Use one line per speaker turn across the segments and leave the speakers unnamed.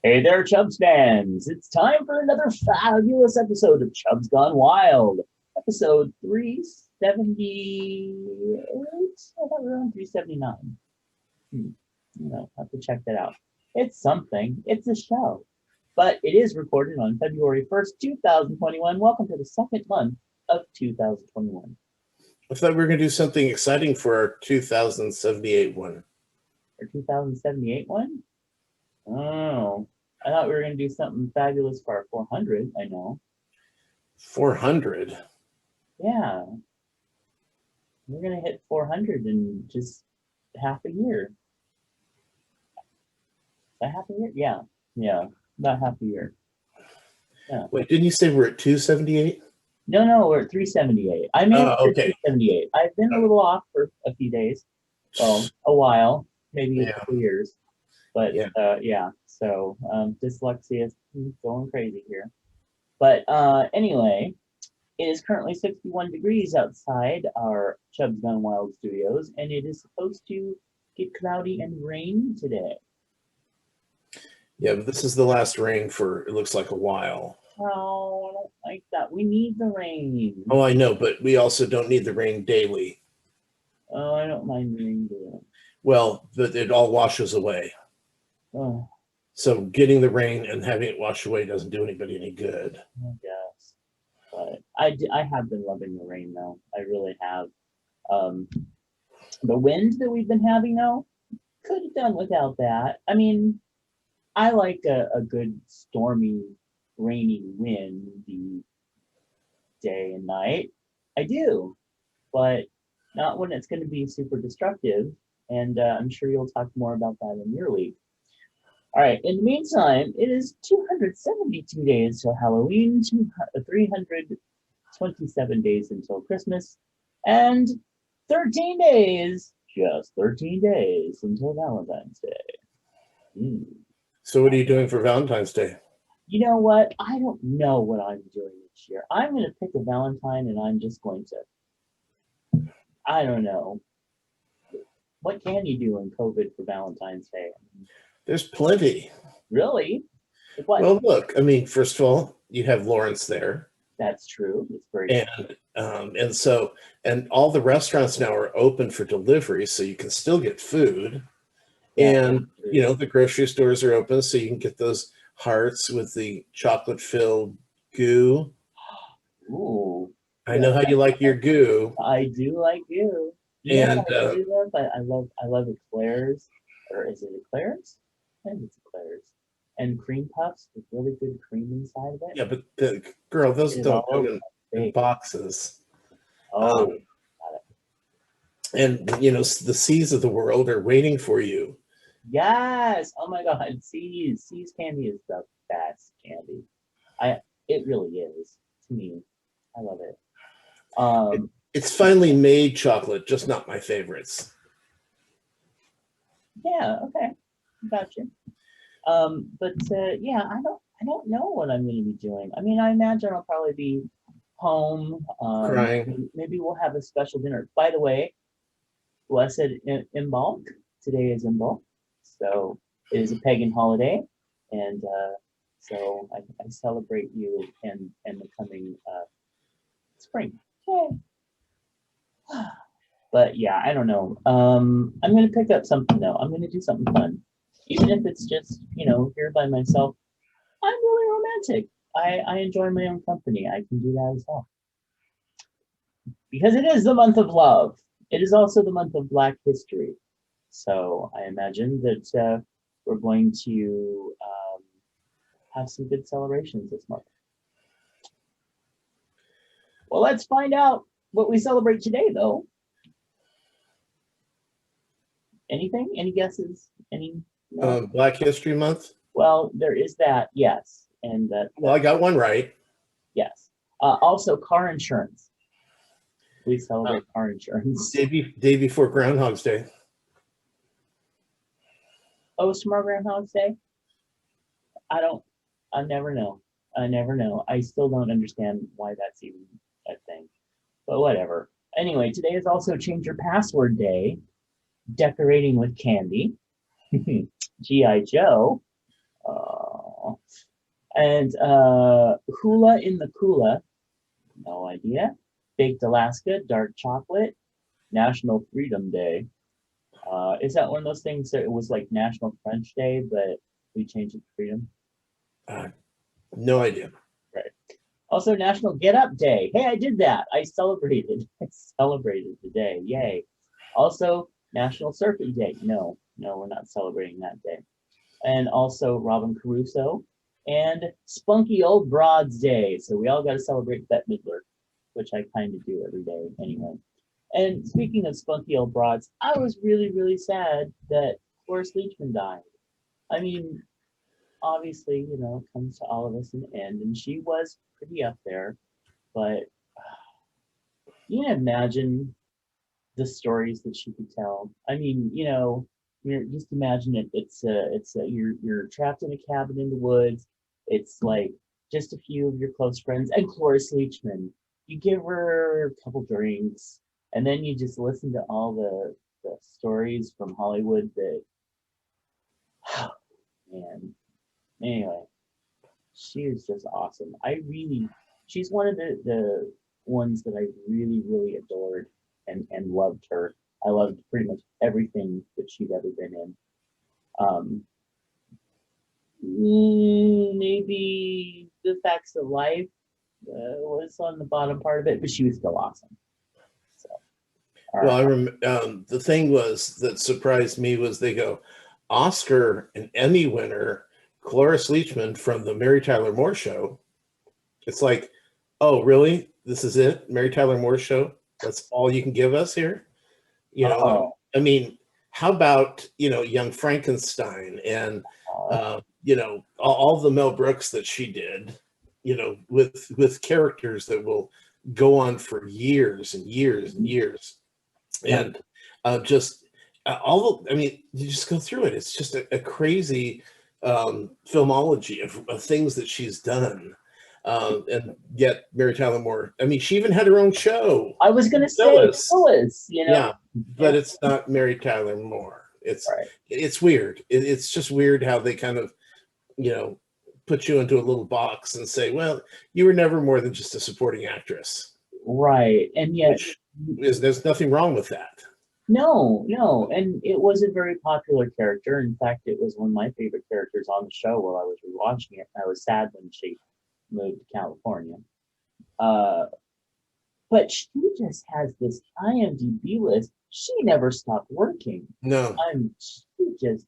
Hey there, Chubs fans! It's time for another fabulous episode of Chubs Gone Wild. Episode 378? I thought we were on 379. Have to check that out. It's something. It's a show. But it is recorded on February 1st, 2021. Welcome to the second month of 2021.
I thought we were going to do something exciting for our 2078 one.
Our 2078 one? Oh, I thought we were going to do something fabulous for our 400. I know.
400?
Yeah. We're going to hit 400 in just half a year. A half a year? Yeah. Yeah. About half a year. Yeah.
Wait, didn't you say we're at 278?
No, we're at 378. I may have
okay.
378. I've been a little off for a few days. Well, a while, maybe a couple years. But yeah, so dyslexia is going crazy here. But anyway, it is currently 61 degrees outside our Chubs Gone Wild studios, and it is supposed to get cloudy and rain today.
Yeah, but this is the last rain for, it looks like, a while.
Oh, I don't like that. We need the rain.
Oh, I know, but we also don't need the rain daily.
Oh, I don't mind the rain daily.
Well, it all washes away.
Oh.
So getting the rain and having it wash away doesn't do anybody any good.
I guess. But I have been loving the rain, though. I really have. The wind that we've been having, though, could have done without that. I mean, I like a good stormy, rainy, windy day and night. I do, but not when it's going to be super destructive. And I'm sure you'll talk more about that in your week. All right, in the meantime, it is 272 days till Halloween, 327 days until Christmas, and 13 days, just 13 days until Valentine's Day.
So what are you doing for Valentine's Day?
You know what? I don't know what I'm doing this year. I'm going to pick a Valentine and I'm just going to, I don't know. What can you do in COVID for Valentine's Day?
There's plenty.
Really? What?
Well, look, I mean, first of all, you have Lawrence there.
That's true. It's very
true. And all the restaurants now are open for delivery, so you can still get food. Yeah, and the grocery stores are open, so you can get those hearts with the chocolate-filled goo.
Ooh.
I know how you like your goo.
I do like goo.
And
I love eclairs, or is it eclairs? I think it's eclairs. And cream puffs with really good cream inside of it.
Yeah, but girl, those don't come in boxes.
Oh, got
it. And the C's of the world are waiting for you.
Yes. Oh my God. C's candy is the best candy. It really is to me. I love it.
It's finally made chocolate, just not my favorites.
Yeah. Okay. Gotcha. Yeah, I don't know what I'm going to be doing. I mean, I imagine I'll probably be home.
Crying.
Maybe we'll have a special dinner. By the way, blessed Imbolc. Today is Imbolc. So it is a pagan holiday, and so I celebrate you and the coming spring. Yay. But yeah, I don't know. I'm gonna pick up something though. I'm gonna do something fun, even if it's just here by myself. I'm really romantic. I enjoy my own company. I can do that as well because it is the month of love. It is also the month of Black History. So I imagine that we're going to have some good celebrations this month. Well, let's find out what we celebrate today, though. Anything? Any guesses? Any? No?
Black History Month?
Well, there is that, yes. And
well, I got one right.
Yes. Also, car insurance. We celebrate car insurance.
Day before Groundhog's Day.
Oh, tomorrow Groundhog's Day? I never know. I still don't understand why that's even a thing. But whatever. Anyway, today is also Change Your Password Day, decorating with candy, G.I. Joe, And Hula in the Kula, no idea. Baked Alaska, dark chocolate, National Freedom Day. Is that one of those things that it was like National French Day, but we changed it to Freedom?
Uh, no idea.
Right. Also, National Get Up Day. Hey, I did that. I celebrated. I celebrated the day. Yay. Also, National Surfing Day. No, no, we're not celebrating that day. And also Robin Caruso and Spunky Old Broads Day. So we all got to celebrate Bette Midler, which I kind of do every day anyway. And speaking of spunky old broads, I was really, really sad that Cloris Leachman died. I mean, obviously, you know, it comes to all of us in the end, and she was pretty up there, but you can imagine the stories that she could tell. I mean, you know, just imagine it. You're trapped in a cabin in the woods. It's like just a few of your close friends and Cloris Leachman. You give her a couple drinks, and then you just listen to all the stories from Hollywood that, man. Anyway, she is just awesome. She's one of the ones that I really, really adored and loved her. I loved pretty much everything that she'd ever been in. Um, Maybe the facts of life was on the bottom part of it, but she was still awesome. So,
Well, I the thing was that surprised me was they go Oscar and Emmy winner Cloris Leachman from the Mary Tyler Moore Show. It's like, oh, really? This is it? Mary Tyler Moore Show? That's all you can give us here? You know, I mean, how about, you know, Young Frankenstein and, you know, all the Mel Brooks that she did, you know, with characters that will go on for years and years and years. And just I mean, you just go through it. It's just a crazy filmology of things that she's done. And yet Mary Tyler Moore, I mean, she even had her own show.
I was going to say Phyllis, you know?
Yeah, but it's not Mary Tyler Moore. It's weird. It's just weird how they kind of, you know, put you into a little box and say, well, you were never more than just a supporting actress.
Right. And yet
there's nothing wrong with that.
No, no. And it was a very popular character. In fact, it was one of my favorite characters on the show while I was rewatching it. I was sad when she moved to California. But she just has this IMDb list. She never stopped working.
No.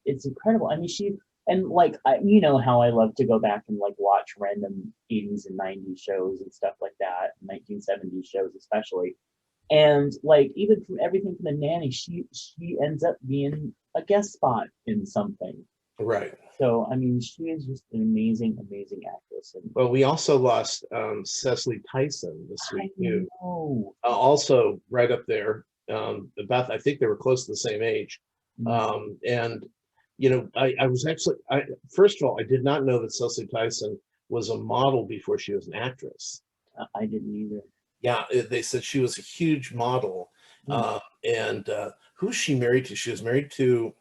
It's incredible. I mean, and like, you know how I love to go back and like watch random 80s and 90s shows and stuff like that, 1970s shows especially. And like, even from everything from The Nanny, she ends up being a guest spot in something.
Right.
So, I mean, she is just an amazing, amazing actress. And
well, we also lost Cecily Tyson this week too. Also right up there. I think they were close to the same age. And you know, I was actually, first of all, I did not know that Cecily Tyson was a model before she was an actress.
I didn't either.
Yeah, they said she was a huge model. And who's she married to? She was married to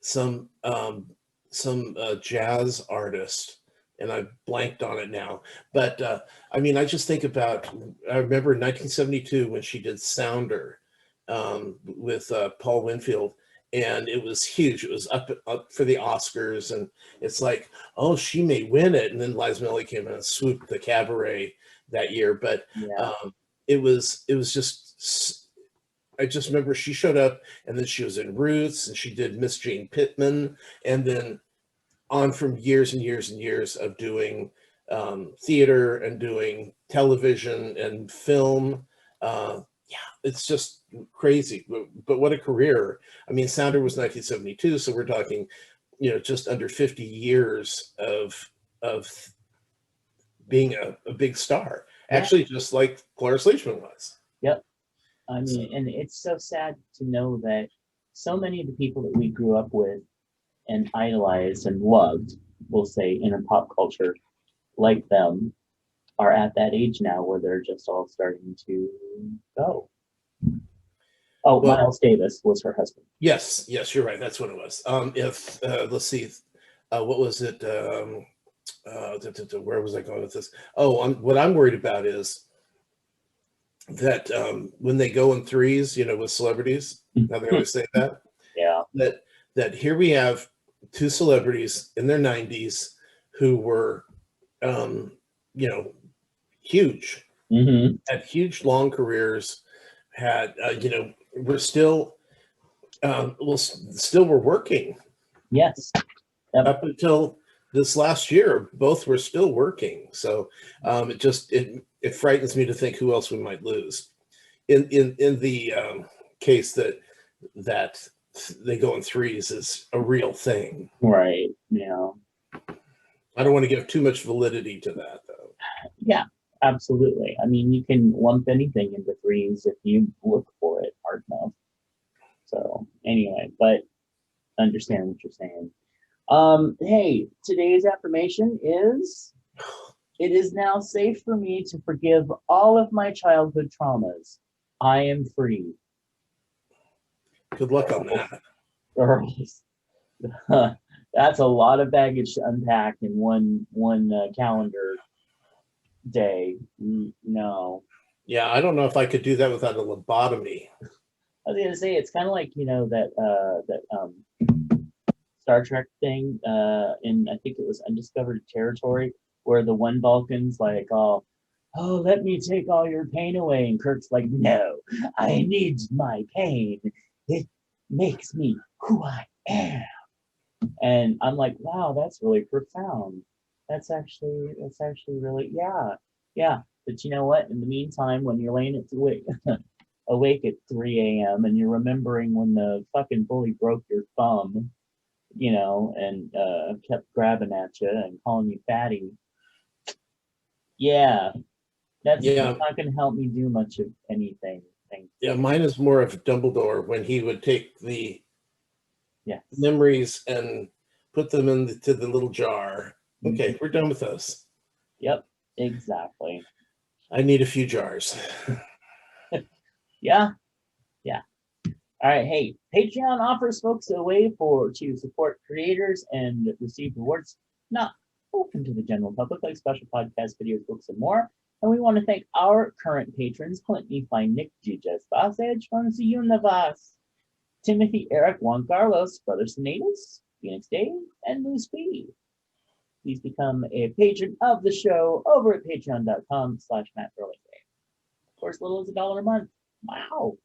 some jazz artist, and I blanked on it now. But I mean, I just think about, I remember in 1972 when she did Sounder with Paul Winfield, and it was huge. It was up for the Oscars, and it's like, oh, she may win it. And then Liza Minnelli came in and swooped the cabaret that year. But it was just, I just remember she showed up, and then she was in Roots, and she did Miss Jane Pittman, and then on from years and years and years of doing theater and doing television and film. It's just crazy, but what a career. I mean, Sounder was 1972, so we're talking, you know, just under 50 years of being a big star. Actually, just like Cloris Leachman was.
Yep. I mean, and it's so sad to know that so many of the people that we grew up with and idolized and loved, we'll say, in a pop culture like them, are at that age now where they're just all starting to go. Oh, well, Miles Davis was her husband.
Yes, you're right. That's what it was. Let's see, what was it? where was I going with this? Oh, what I'm worried about is that when they go in threes, with celebrities, how they always say that,
Yeah.
that here we have two celebrities in their 90s who were, you know, huge,
Mm-hmm.
had huge long careers, had, we're still, still were working
Yes. Yep.
up until this last year. Both were still working. So it frightens me to think who else we might lose in the case that they go in threes is a real thing.
Right. Yeah.
I don't want to give too much validity to that, though.
Yeah, absolutely. I mean, you can lump anything into threes if you look for it hard enough. So anyway, but understand what you're saying. Hey, today's affirmation is: it is now safe for me to forgive all of my childhood traumas. I am free.
Good luck on that.
Girls, that's a lot of baggage to unpack in one calendar day. No.
Yeah, I don't know if I could do that without a lobotomy.
I was gonna say it's kind of like that Star Trek thing in, I think it was Undiscovered Territory, where the one Vulcan's like, oh, let me take all your pain away, and Kirk's like, no, I need my pain. It makes me who I am. And I'm like, wow, that's really profound. That's actually really, yeah. But you know what? In the meantime, when you're laying awake at 3 a.m. and you're remembering when the fucking bully broke your thumb, and kept grabbing at you and calling you fatty. Yeah, that's
Yeah,
not going to help me do much of anything. Thank
yeah.
you.
Mine is more of Dumbledore when he would take the
Yes.
memories and put them into the little jar. Okay, we're done with those.
Yep, exactly.
I need a few jars.
Yeah, yeah. All right, hey, Patreon offers folks a way to support creators and receive rewards not open to the general public, like special podcasts, videos, books, and more. And we want to thank our current patrons: Clint Nephi, Nick Giges, Edge, Fonzie Univas, Timothy, Eric, Juan Carlos, Brother Sinatus, Phoenix Dave, and Moose P. Please become a patron of the show over at patreon.com/Matt Burlingame. Of course, little as $1 a month. Wow,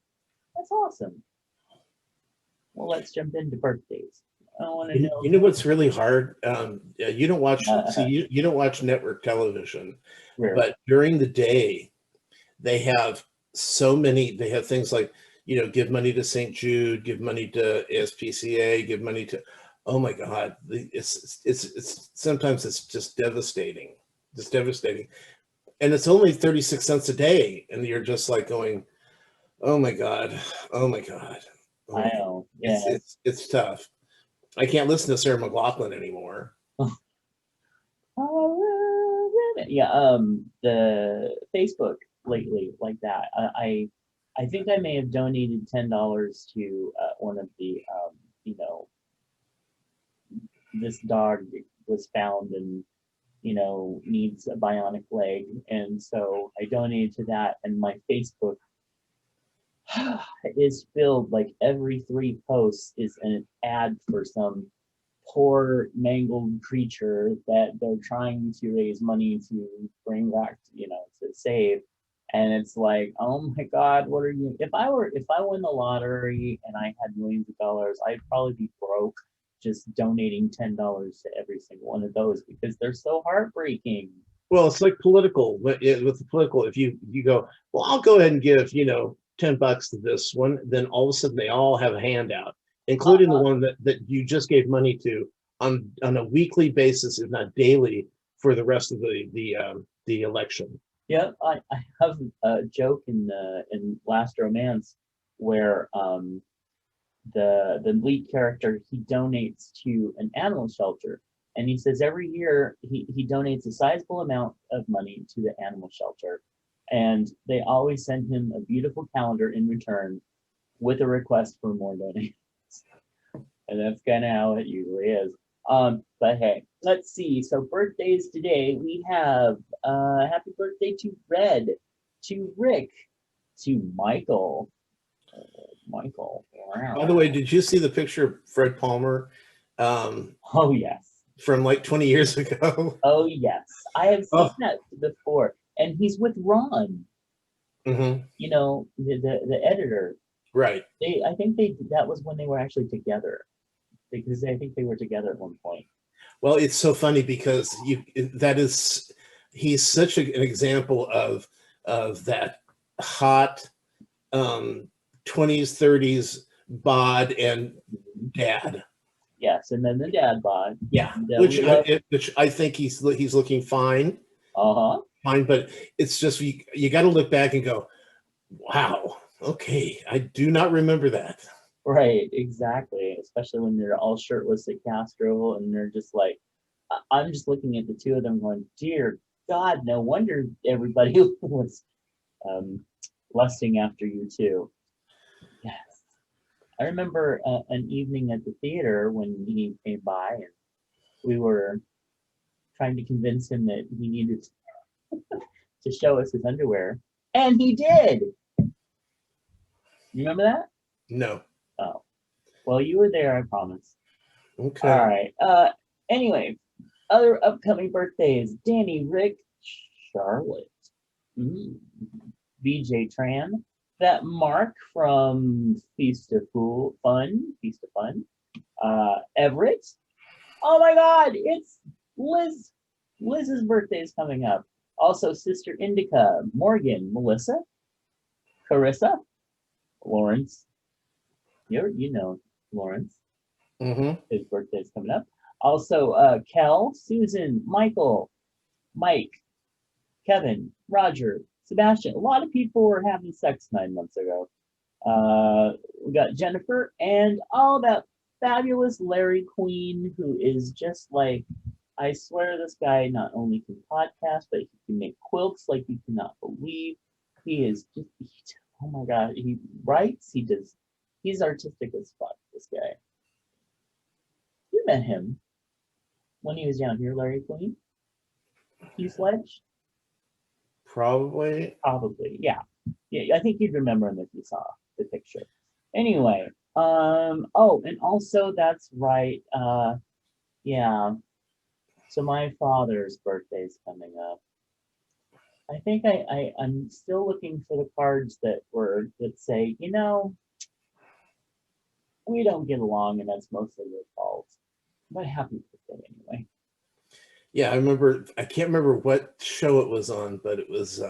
that's awesome. Well, let's jump into birthdays. I want to know.
You know what's really hard? You don't watch. See, you don't watch network television,
Rare.
but during the day, they have so many. They have things like, give money to St. Jude, give money to SPCA, give money to. Oh my God! It's sometimes it's just devastating, and it's only 36 cents a day, and you're just like going, oh my God, oh my God. Oh my
I
God.
know. Yeah.
It's tough. I can't listen to Sarah McLachlan anymore.
Yeah. The Facebook lately, like that. I think I may have donated $10 to one of the this dog was found and needs a bionic leg, and so I donated to that, and my Facebook is filled, like every 3 posts is an ad for some poor mangled creature that they're trying to raise money to bring back, to save. And it's like, oh my God, what are you? If I won the lottery and I had millions of dollars, I'd probably be broke just donating $10 to every single one of those because they're so heartbreaking.
Well, it's like political. With the political, if you go, well, I'll go ahead and give $10 to this one, then all of a sudden they all have a handout, including the one that you just gave money to on a weekly basis, if not daily, for the rest of the election.
Yeah, I have a joke in Last Romance where the lead character, he donates to an animal shelter, and he says every year he donates a sizable amount of money to the animal shelter, and they always send him a beautiful calendar in return with a request for more donations. And that's kind of how it usually is. But hey, let's see. So birthdays today, we have happy birthday to Red, to Rick, to Michael. Michael.
By the way, did you see the picture of Fred Palmer um,
Oh yes.
from like 20 years ago?
Oh yes. I have seen
Oh,
that before. And he's with Ron,
hmm,
the editor.
right.
I think that was when they were actually together. Because I think they were together at one point.
Well, it's so funny because he's such an example of that hot 20s, 30s bod and dad.
Yes, and then the dad bod.
Yeah,
And,
which
we love.
which I think he's looking fine,
Uh-huh.
fine, but it's just you got to look back and go, wow, okay, I do not remember that.
Right, exactly. Especially when they're all shirtless at Castro and they're just like, I'm just looking at the two of them going, dear God, no wonder everybody was um, lusting after you too. Yes. I remember an evening at the theater when he came by and we were trying to convince him that he needed to show us his underwear. And he did. You remember that?
No.
Oh, well, you were there, I promise. All
Okay.
right. Anyway, other upcoming birthdays: Danny, Rick, Charlotte, mm, BJ Tran, that Mark from Feast of Fun, Everett. Oh my God, it's Liz. Liz's birthday is coming up. Also, Sister Indica, Morgan, Melissa, Carissa, Lawrence. You know Lawrence.
Mm-hmm.
His birthday is coming up. Also, Kel, Susan, Michael, Mike, Kevin, Roger, Sebastian. A lot of people were having sex 9 months ago. We got Jennifer and all that fabulous Larry Queen, who is just like, I swear this guy not only can podcast, but he can make quilts like you cannot believe. He is just, oh my God, he writes, he does, he's artistic as fuck, this guy. You met him when he was down here, Larry Queen. Q Sledge?
Probably.
Probably, yeah. Yeah, I think you'd remember him if you saw the picture. Anyway, oh, and also that's right. Yeah. So my father's birthday is coming up. I think I'm still looking for the cards that say, we don't get along and that's mostly your fault. But happy birthday anyway.
Yeah, I remember. I can't remember what show it was on, but it was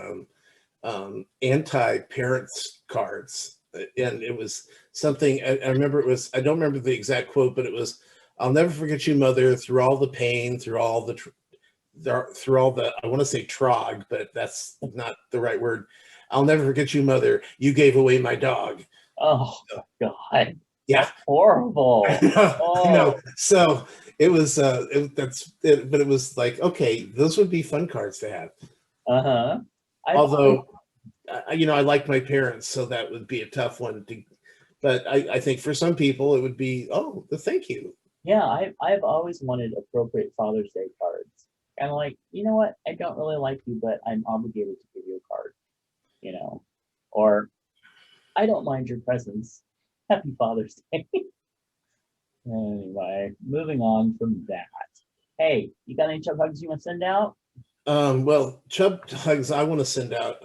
anti-parents cards, and it was something. I remember it was. I don't remember the exact quote, but it was, "I'll never forget you, mother, through all the pain, through all through all the. I want to say trog, but that's not the right word. I'll never forget you, mother. You gave away my dog."
Oh
So,
God.
yeah,
That's horrible.
I know. I
Oh,
know. So it was. That's it, but it was like, okay, those would be fun cards to have.
uh-huh. I've always
Although, I liked my parents, so that would be a tough one to. But I think for some people it would be, oh, the thank you.
Yeah, I've always wanted appropriate Father's Day cards. Kind of like, you know what? I don't really like you, but I'm obligated to give you a card, you know. Or I don't mind your presence. Happy Father's Day. Anyway, moving on from that. Hey, you got any chub hugs you want to send out?
Well, Chub hugs I want to send out,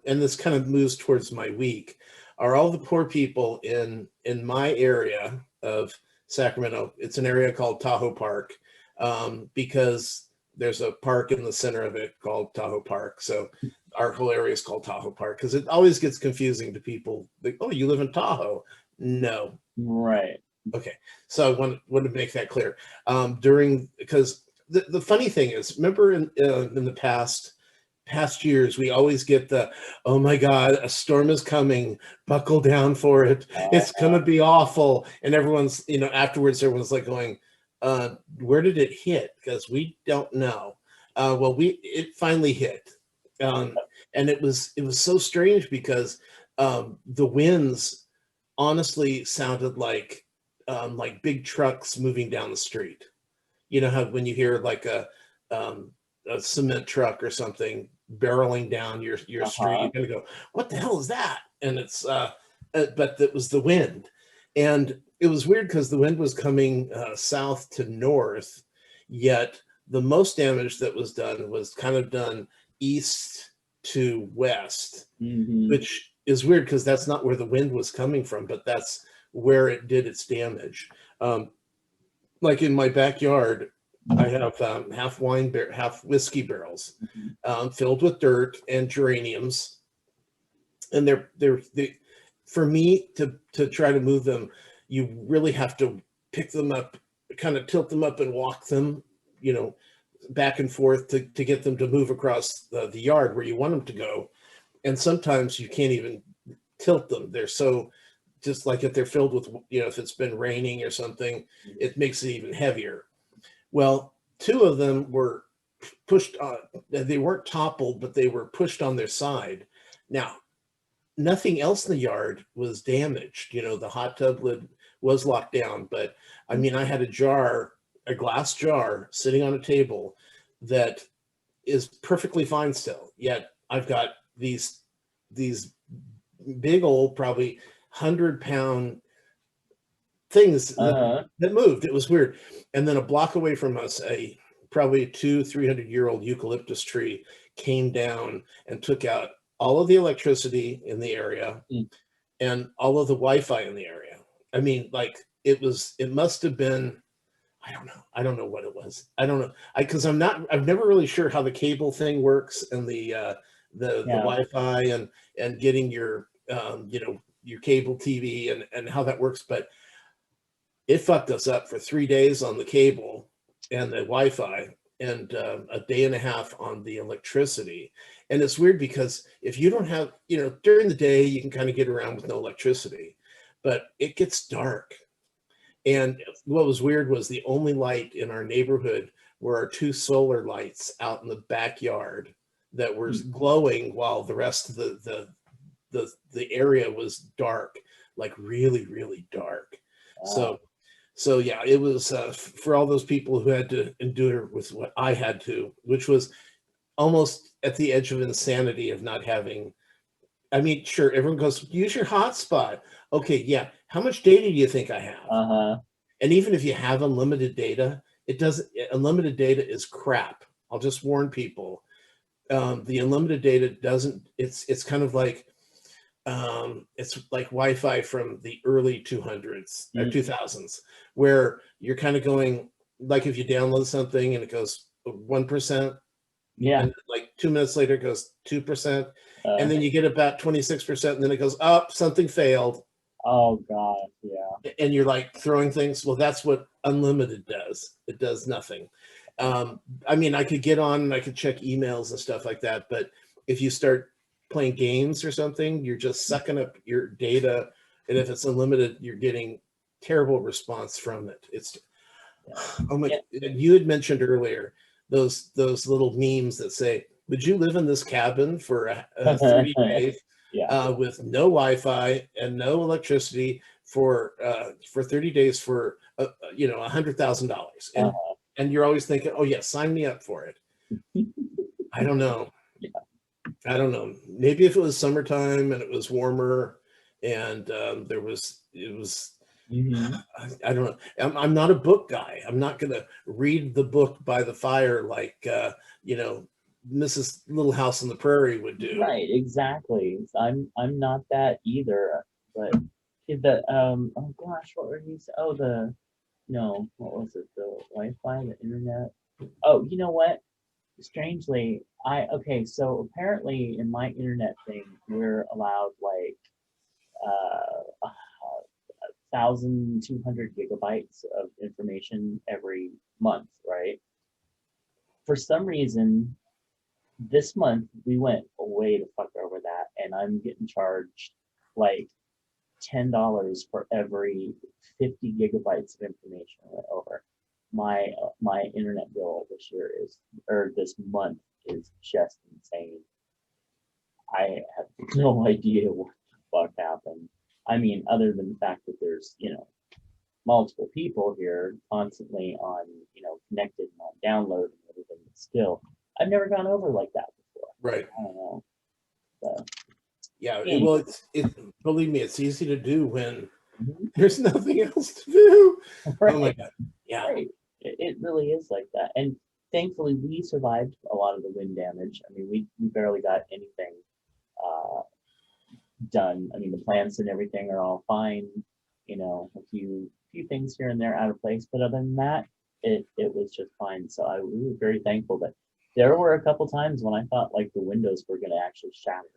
and this kind of moves towards my week, are all the poor people in my area of Sacramento. It's an area called Tahoe Park, because there's a park in the center of it called Tahoe Park. So our whole area is called Tahoe Park because it always gets confusing to people. Like, oh, you live in Tahoe? No.
Right.
Okay. So I want to make that clear. During because the funny thing is, remember in the past years, we always get the, oh my God, a storm is coming, buckle down for it. It's
Uh,
gonna be awful. And everyone's, afterwards, everyone's like going, where did it hit? Because we don't know. Well, it finally hit. Um, and it was so strange because the winds honestly sounded like big trucks moving down the street. You know how when you hear like a cement truck or something barreling down your street,
Uh-huh.
you're gonna go, "What the hell is that?" And it's but it was the wind, and it was weird because the wind was coming south to north, yet the most damage that was done was kind of done east to west,
Hmm.
which is weird because that's not where the wind was coming from, but that's where it did its damage. Um, like in my backyard, I have half whiskey barrels filled with dirt and geraniums, and they for me to try to move them, you really have to pick them up, kind of tilt them up and walk them, you know, back and forth to get them to move across the yard where you want them to go. And sometimes you can't even tilt them. They're so, just like if they're filled with, if it's been raining or something, it makes it even heavier. Well, two of them were pushed on, they weren't toppled, but they were pushed on their side. Now, nothing else in the yard was damaged. The hot tub lid was locked down, but I mean, I had a glass jar sitting on a table that is perfectly fine still. Yet I've got these big old, probably 100-pound things
Uh-huh.
that moved. It was weird. And then a block away from us, a probably 200-300-year-old eucalyptus tree came down and took out all of the electricity in the area
Mm.
and all of the Wi-Fi in the area. I mean, like it must have been, I don't know. I don't know what it was. I don't know. Because I'm never really sure how the cable thing works and the
Yeah.
Wi-Fi and getting your cable TV and how that works. But it fucked us up for 3 days on the cable and the Wi-Fi, and a day and a half on the electricity. And it's weird because if you don't have, during the day, you can kind of get around with no electricity, but it gets dark. And what was weird was the only light in our neighborhood were our two solar lights out in the backyard that were
Mm.
glowing while the rest of the area was dark, like really, really dark.
Wow.
So yeah, it was for all those people who had to endure with what I had to, which was almost at the edge of insanity of not having. I mean, sure, everyone goes, use your hotspot. Okay, yeah. How much data do you think I have?
Uh-huh.
And even if you have unlimited data, it doesn't. Unlimited data is crap. I'll just warn people. The unlimited data doesn't. It's kind of like it's like Wi-Fi from the early 200s or
Mm.
2000s, where you're kind of going, like if you download something and it goes 1%,
Yeah.
and like 2 minutes later it goes 2%, and
Uh,
then you get about 26%, and then it goes up, something failed,
oh God. Yeah.
and you're like throwing things. Well, that's what unlimited does. It does nothing. I mean, I could get on and I could check emails and stuff like that, but if you start playing games or something, you're just sucking up your data, and if it's unlimited, you're getting terrible response from it. It's
Yeah.
oh my!
Yeah.
You had mentioned earlier those little memes that say, "Would you live in this cabin for 30 days
Yeah.
with no Wi-Fi and no electricity for 30 days for $100,000?" And you're always thinking, "Oh yeah, sign me up for it." I don't know.
Yeah.
I don't know. Maybe if it was summertime and it was warmer, and it was.
Hmm.
I don't know. I'm not a book guy. I'm not going to read the book by the fire like Mrs. Little House on the Prairie would do.
Right, exactly. I'm not that either. But the oh gosh, what were you oh the no, what was it? The Wi-Fi, the internet. Oh, you know what? Strangely, okay, so apparently in my internet thing, we're allowed like 1,200 gigabytes of information every month, right? For some reason, this month we went way the fuck over that, and I'm getting charged like $10 for every 50 gigabytes of information I went over. My internet bill this year is, or this month is just insane. I have no idea what the fuck happened. I mean, other than the fact that there's multiple people here constantly on, connected and on download and everything, but still, I've never gone over like that before.
Right.
I don't know. So,
Yeah.
anyway.
Well, believe me, it's easy to do when
Mhm.
there's nothing else to do.
Right.
Oh my God. Yeah.
Right. It really is like that. And thankfully, we survived a lot of the wind damage. I mean, we barely got anything uh, done. I mean, the plants and everything are all fine. A few things here and there out of place, but other than that, it was just fine. So we were very thankful. But there were a couple times when I thought like the windows were going to actually shatter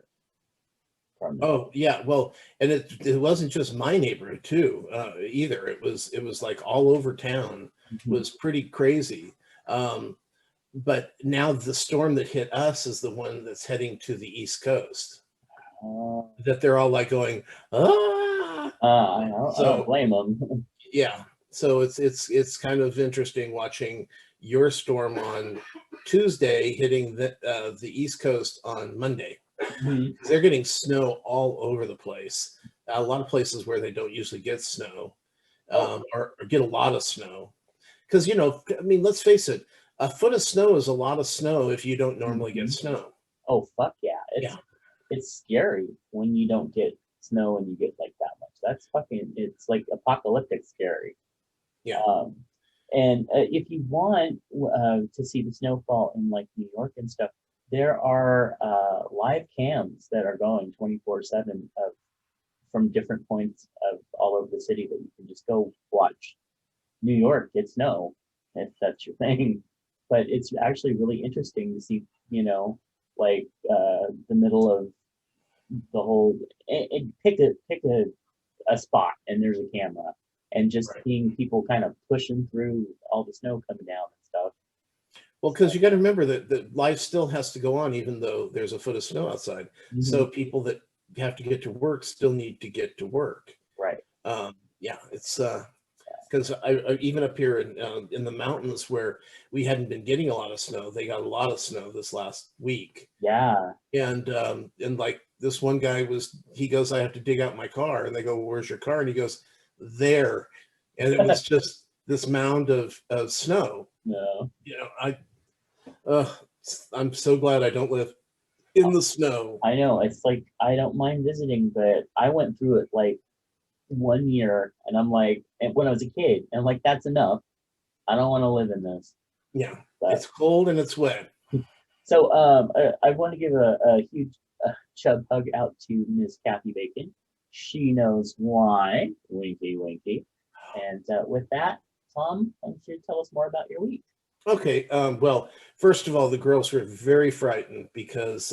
from it.
Oh yeah. Well, and it wasn't just my neighborhood too, either. It was like all over town.
Mhm.
Was pretty crazy. But now the storm that hit us is the one that's heading to the East Coast.
Uh,
That they're all like going, ah.
I don't
So
blame them.
yeah, so it's kind of interesting watching your storm on Tuesday hitting the East Coast on Monday.
Mhm.
They're getting snow all over the place. A lot of places where they don't usually get snow,
Oh,
or get a lot of snow. Because I mean, let's face it, a foot of snow is a lot of snow if you don't normally get
mhm.
snow.
Oh, fuck yeah!
Yeah,
It's scary when you don't get snow and you get like that much. That's fucking. It's like apocalyptic scary.
yeah,
Um, and if you want to see the snowfall in like New York and stuff, there are live cams that are going 24/7 of from different points of all over the city that you can just go watch New York get snow if that's your thing. But it's actually really interesting to see, like the middle of the whole and pick a spot and there's a camera and just
right.
seeing people kind of pushing through all the snow coming down and stuff.
Well, because you got to remember that life still has to go on, even though there's a foot of snow outside. So
Mhm.
people that have to get to work still need to get to work.
Right.
Yeah, it's because even up here in the mountains where we hadn't been getting a lot of snow, they got a lot of snow this last week.
Yeah.
And like this one guy he goes, I have to dig out my car, and they go, well, where's your car? And he goes, there, and it was just this mound of snow.
No.
Uh, I'm so glad I don't live in the snow.
I know. It's like I don't mind visiting, but I went through it like 1 year and I'm like, and when I was a kid, and I'm like, that's enough. I don't want to live in this.
Yeah,
But
it's cold and it's wet.
so I want to give a huge chub hug out to Miss Kathy Bacon. She knows why. Winky, winky. And with that, Tom, why don't you tell us more about your week?
Okay, well, first of all, the girls were very frightened because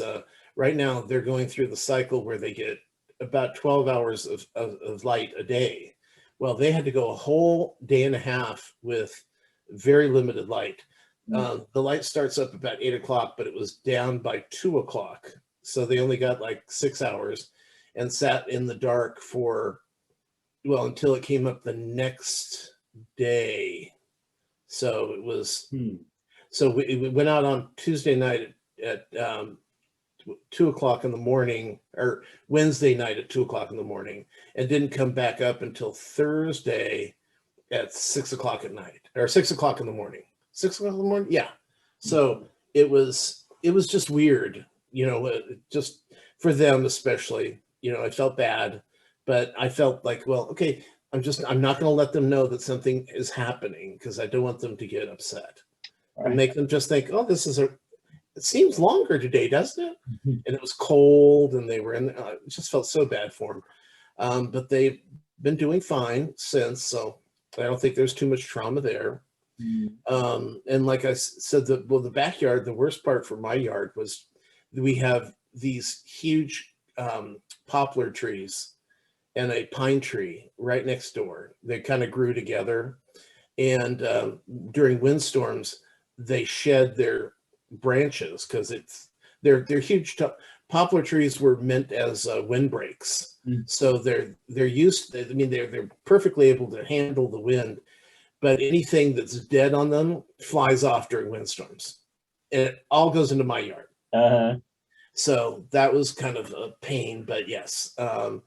right now they're going through the cycle where they get about 12 hours of light a day. Well, they had to go a whole day and a half with very limited light.
Mm.
The light starts up about 8 o'clock, but it was down by 2 o'clock. So they only got like 6 hours and sat in the dark for, well, until it came up the next day. So it was,
Hmm.
so we went out on Tuesday night at 2 o'clock in the morning, or Wednesday night at 2 o'clock in the morning, and didn't come back up until Thursday at 6 o'clock at night, or 6 o'clock in the morning. 6 o'clock in the morning, yeah. So it was just weird, just for them especially. I felt bad, but I felt like, well, okay, I'm not going to let them know that something is happening because I don't want them to get upset and
Right.
make them just think, oh, it seems longer today, doesn't it?
Mhm.
And it was cold and they were it just felt so bad for them. But they've been doing fine since, so I don't think there's too much trauma there.
Mm.
And like I said, the backyard, the worst part for my yard was we have these huge poplar trees and a pine tree right next door. They kind of grew together, and during windstorms, they shed their branches because they're huge. Poplar trees were meant as windbreaks,
Mm.
so they're used. I mean, they're perfectly able to handle the wind, but anything that's dead on them flies off during windstorms, and it all goes into my yard.
Uh,
So that was kind of a pain, but yes. Uh,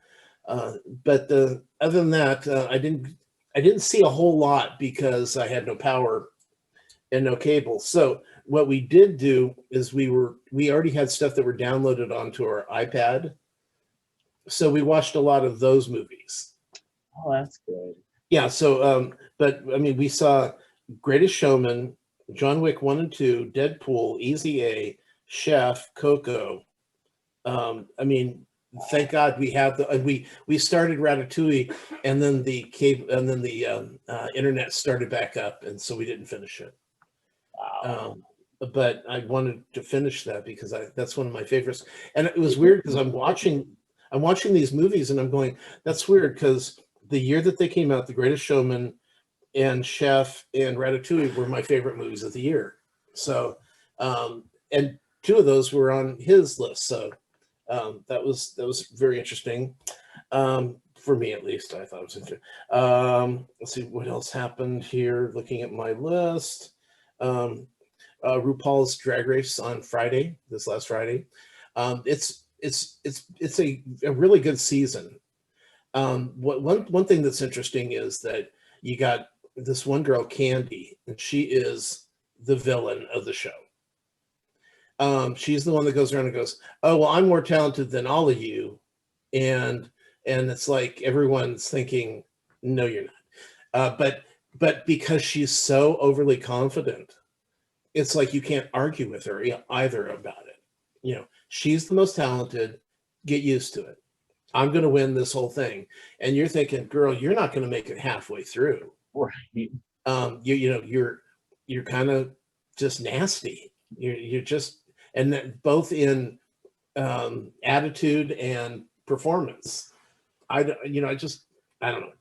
but other than that, I didn't see a whole lot because I had no power and no cable. So what we did do is we already had stuff that were downloaded onto our iPad. So we watched a lot of those movies.
Oh, that's good.
Yeah. So, but I mean, we saw Greatest Showman, John Wick 1 and 2, Deadpool, Easy A, Chef, Coco. I mean, thank God we have we started Ratatouille, and then the cable, and then the internet started back up, and so we didn't finish it.
Wow.
But I wanted to finish that because that's one of my favorites. And it was weird because I'm watching these movies and I'm going, that's weird because the year that they came out, The Greatest Showman and Chef and Ratatouille were my favorite movies of the year. So, and two of those were on his list. So that was very interesting. For me at least, I thought it was interesting. Let's see what else happened here. Looking at my list. RuPaul's Drag Race on Friday, this last Friday. It's a really good season. One thing that's interesting is that you got this one girl, Candy, and she is the villain of the show. She's the one that goes around and goes, "Oh, well, I'm more talented than all of you," and it's like everyone's thinking, "No, you're not." But because she's so overly confident, it's like you can't argue with her either about it. She's the most talented. Get used to it. I'm going to win this whole thing. And you're thinking, girl, you're not going to make it halfway through.
Right.
You're kind of just nasty. You're just, and that both in attitude and performance. I don't know.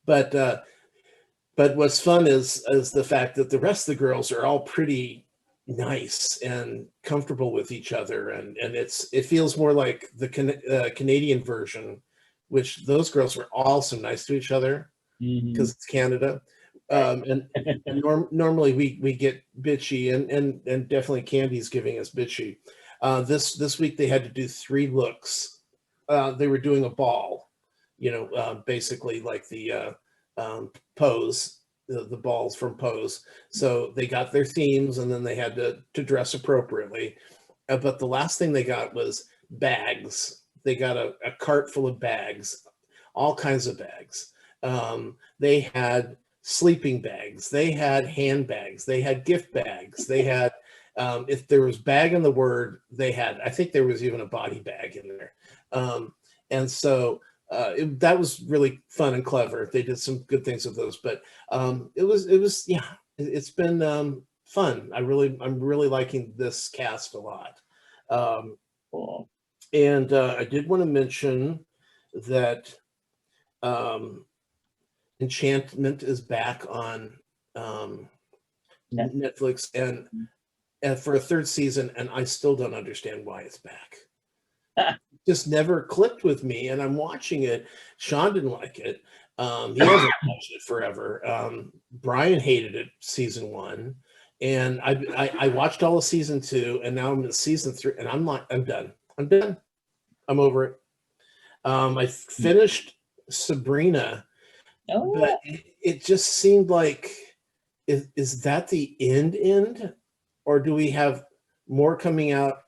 But what's fun is the fact that the rest of the girls are all pretty nice and comfortable with each other, and it feels more like the Canadian version, which those girls were all so nice to each other because it's Canada. And normally we get bitchy, and definitely Candy's giving us bitchy. This week they had to do 3 looks. They were doing a ball, basically like the Pose, the balls from Pose. So they got their themes, and then they had to dress appropriately. But the last thing they got was bags. They got a cart full of bags, all kinds of bags. They had sleeping bags. They had handbags. They had gift bags. They had, if there was bag in the word, they had, I think there was even a body bag in there. And so that was really fun and clever. They did some good things with those, but it's been fun. I'm really liking this cast a lot.
Cool.
And I did want to mention that Enchantment is back on Netflix and for a 3rd season, and I still don't understand why it's back. Just never clicked with me, and I'm watching it. Sean didn't like it. He hasn't watched it forever. Brian hated it season 1, and I watched all of season 2, and now I'm in season 3, and I'm done. I'm over it. I finished Sabrina, but it just seemed like, is that the end, or do we have more coming out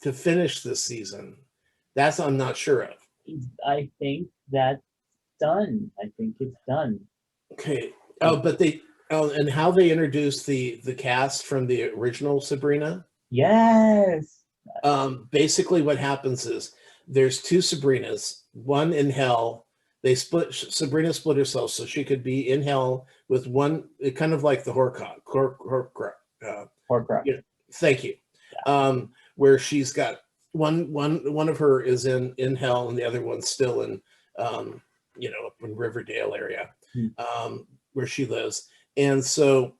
to finish this season? That's I'm not sure of.
I think that's done. I think it's done.
Okay. And how they introduced the cast from the original Sabrina?
Yes.
Basically what happens is there's 2 Sabrinas, one in hell. Sabrina split herself so she could be in hell with one, kind of like the Horcrux.
Horcrux.
Thank you. Yeah. Where she's got one of her is in hell, and the other one's still in up in Riverdale area, where she lives. And so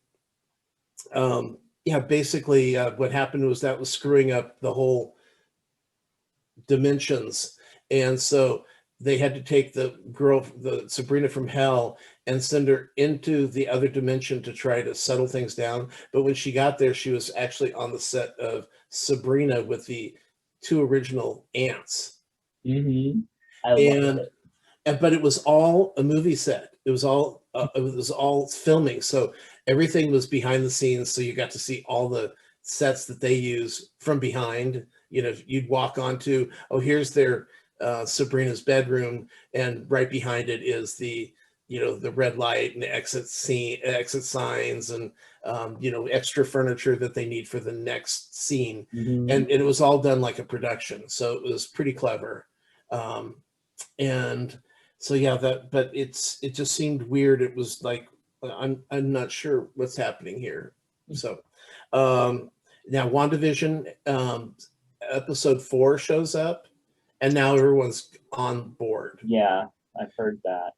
basically what happened was that was screwing up the whole dimensions, and so they had to take the Sabrina from hell and send her into the other dimension to try to settle things down. But when she got there, she was actually on the set of Sabrina with the 2 original aunts.
I love it.
But it was all a movie set. it was all filming. So everything was behind the scenes. So you got to see all the sets that they use from behind. You'd walk onto, oh, here's their Sabrina's bedroom, and right behind it is the red light and the exit signs, and extra furniture that they need for the next scene. And it was all done like a production, so it was pretty clever. And so yeah, but it just seemed weird. It was like, I'm not sure what's happening here. So now WandaVision episode 4 shows up, and now everyone's on board.
Yeah, I've heard that.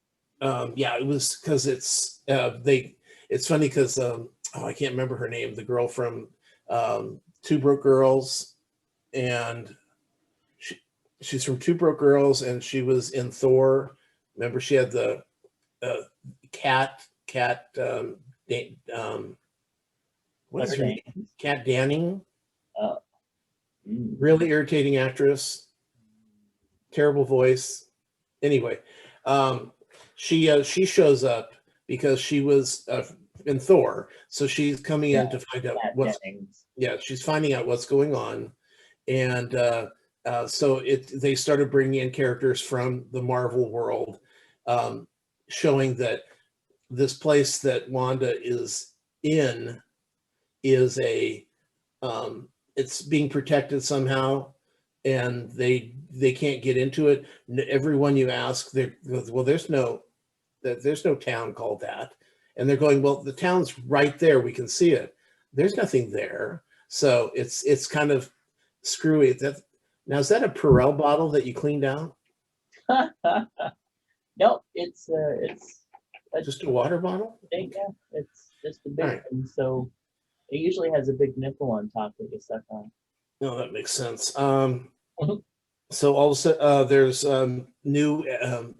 Yeah, it was because it's funny because I can't remember her name, the girl from Two Broke Girls, and she's from Two Broke Girls, and she was in Thor. Remember, she had the cat what is her name? Kat Danning. Really irritating actress, terrible voice. Anyway, she shows up because she was in Thor, so she's coming in to find out she's finding out what's going on, and so they started bringing in characters from the Marvel world, showing that this place that Wanda is in is it's being protected somehow, and they can't get into it. Everyone you ask, well, there's no town called that, and they're going, well, the town's right there, we can see it. There's nothing there, so it's kind of screwy. Now, is that a Perel bottle that you cleaned out?
No, it's
just a water bottle.
Yeah, it's just a big one, so it usually has a big nipple on top that you suck on.
No, that makes sense. So also there's new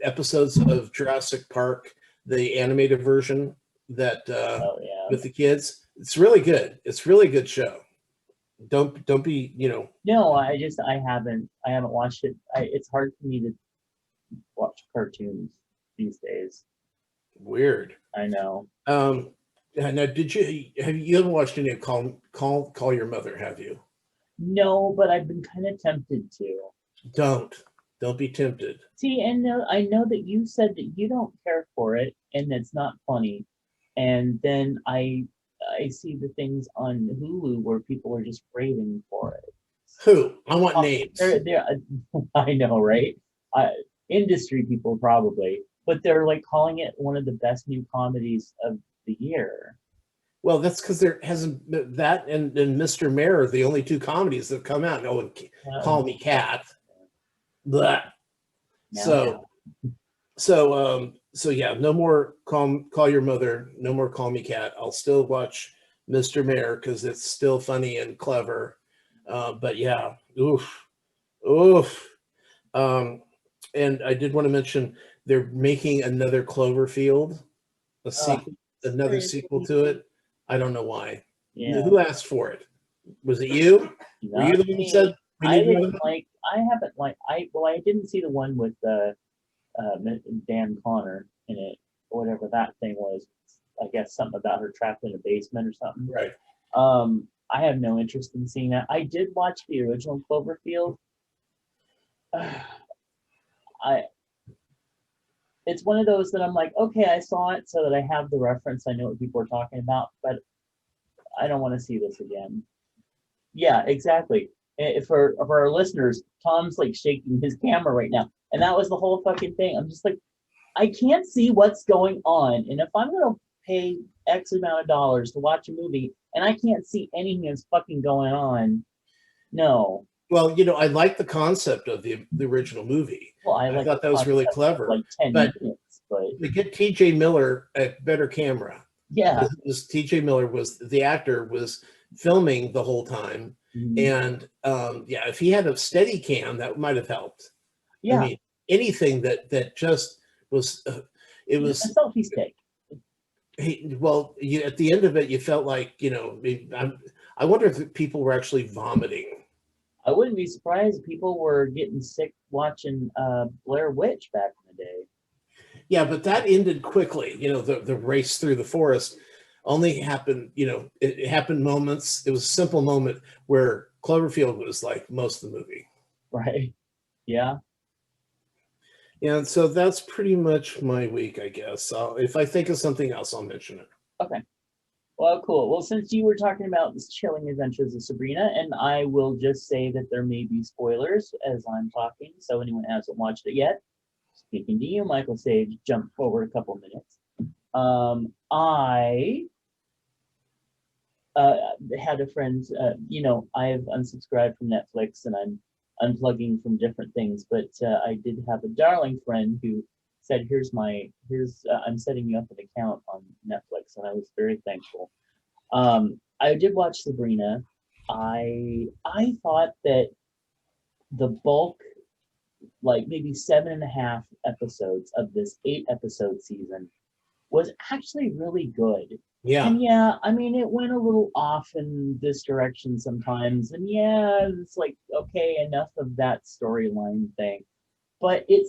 episodes of Jurassic Park, the animated version that with the kids. It's really good. It's a really good show. Don't be,
No, I haven't watched it. It's hard for me to watch cartoons these days.
Weird.
I know.
Now, you haven't watched any of Call Your Mother, have you?
No, but I've been kind of tempted to.
Don't be tempted.
See, and I know that you said that you don't care for it and it's not funny, and then I see the things on Hulu where people are just raving for it.
Who? I want names.
I know, right? Industry people probably, but they're like calling it one of the best new comedies of the year.
Well, that's because there hasn't that and Mr. Mayor are the only two comedies that have come out. No, Call Me Cat. Blah. So yeah, no more Call Your Mother, no more Call Me Cat. I'll still watch Mr. Mayor because it's still funny and clever. But yeah, oof. And I did want to mention they're making another Cloverfield, another sequel to it. I don't know why. Yeah. Who asked for it? Was it you? Were you the one who said?
I didn't see the one with Dan Connor in it, or whatever that thing was. I guess something about her trapped in a basement or something.
Right.
I have no interest in seeing that. I did watch the original Cloverfield. It's one of those that I'm like, okay, I saw it so that I have the reference. I know what people are talking about, but I don't want to see this again. Yeah, exactly. For our listeners, Tom's like shaking his camera right now, and that was the whole fucking thing. I'm just like, I can't see what's going on, and if I'm gonna pay X amount of dollars to watch a movie and I can't see anything that's fucking going on, no.
Well, I like the concept of the original movie.
Well,
I thought that was really clever.
Like 10 minutes, but
to get T.J. Miller a better camera.
Yeah,
T.J. Miller was the actor, was filming the whole time, and if he had a steady cam, that might have helped.
Yeah,
I mean, anything that just was, it was
a selfie stick.
You at the end of it, you felt like I wonder if people were actually vomiting.
I wouldn't be surprised if people were getting sick watching Blair Witch back in the day.
Yeah, but that ended quickly. You know, the race through the forest only happened, you know, it happened moments. It was a simple moment where Cloverfield was like most of the movie.
Right? Yeah.
Yeah, and so that's pretty much my week, I guess. If I think of something else, I'll mention it.
Okay. Well, cool. Well, since you were talking about this chilling adventures of Sabrina, and I will just say that there may be spoilers as I'm talking, so anyone who hasn't watched it yet, speaking to you, Michael Sage, jump forward a couple minutes. I had a friend, I've unsubscribed from Netflix and I'm unplugging from different things, but I did have a darling friend who said, I'm setting you up an account on Netflix, and I was very thankful. I did watch Sabrina. I thought that the bulk, like maybe 7.5 episodes of this 8 episode season, was actually really good.
Yeah.
And yeah, I mean, it went a little off in this direction sometimes. And yeah, it's like, okay, enough of that storyline thing. But it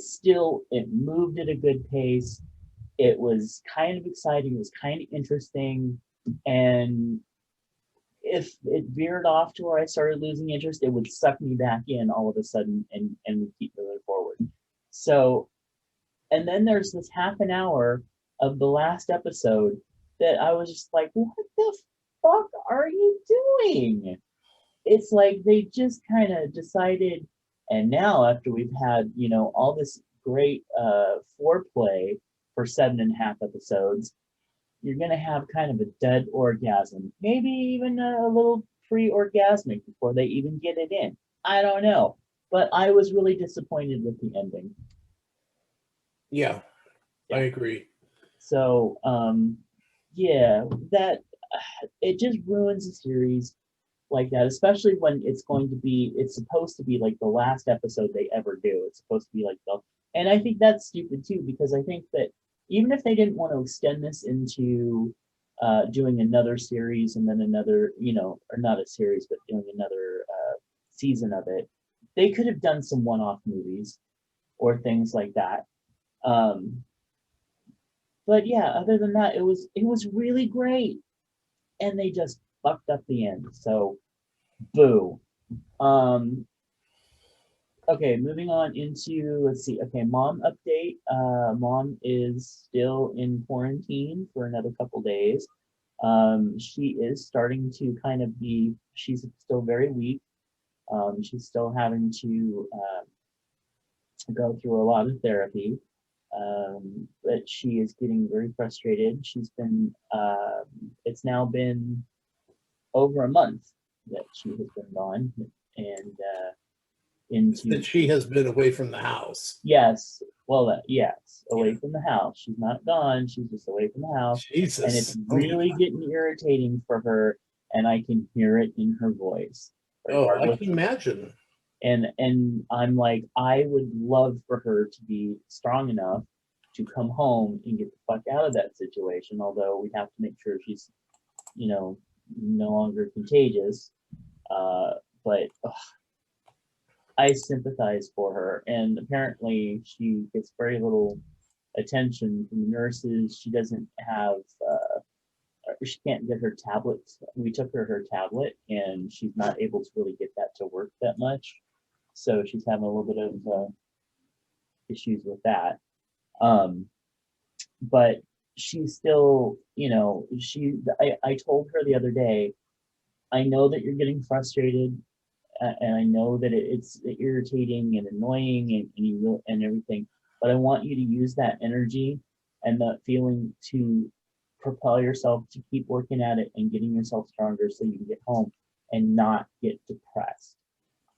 moved at a good pace. It was kind of exciting. It was kind of interesting. And if it veered off to where I started losing interest, it would suck me back in all of a sudden and we keep moving forward. So, and then there's this half an hour of the last episode that I was just like, what the fuck are you doing? It's like they just kind of decided, and now after we've had, all this great foreplay for 7.5 episodes, you're going to have kind of a dead orgasm, maybe even a little pre-orgasmic before they even get it in. I don't know, but I was really disappointed with the ending.
Yeah, I agree.
So, yeah, that it just ruins a series like that, especially when it's supposed to be like the last episode they ever do. It's supposed to be like and I think that's stupid too, because I think that even if they didn't want to extend this into doing another series and then another, or not a series, but doing another season of it, they could have done some one-off movies or things like that. But yeah, other than that, it was really great, and they just fucked up the end. So, boo. Um, okay, moving on into, let's see. Okay, mom update. Mom is still in quarantine for another couple days. She is starting to kind of she's still very weak. She's still having to go through a lot of therapy. But she is getting very frustrated. It's now been over a month that she has been gone, and
That she has been away from the house.
yes, well, yes, away from the house. She's not gone. She's just away from the house,
Jesus.
and it's really getting irritating for her, and I can hear it in her voice.
I can imagine.
And I'm like, I would love for her to be strong enough to come home and get the fuck out of that situation, although we have to make sure she's, no longer contagious. But I sympathize for her, and apparently she gets very little attention from the nurses. She doesn't have, she can't get her tablet. We took her tablet, and she's not able to really get that to work that much. So she's having a little bit of issues with that. But she's still, I told her the other day, I know that you're getting frustrated, and I know that it's irritating and annoying and everything, but I want you to use that energy and that feeling to propel yourself to keep working at it and getting yourself stronger so you can get home and not get depressed,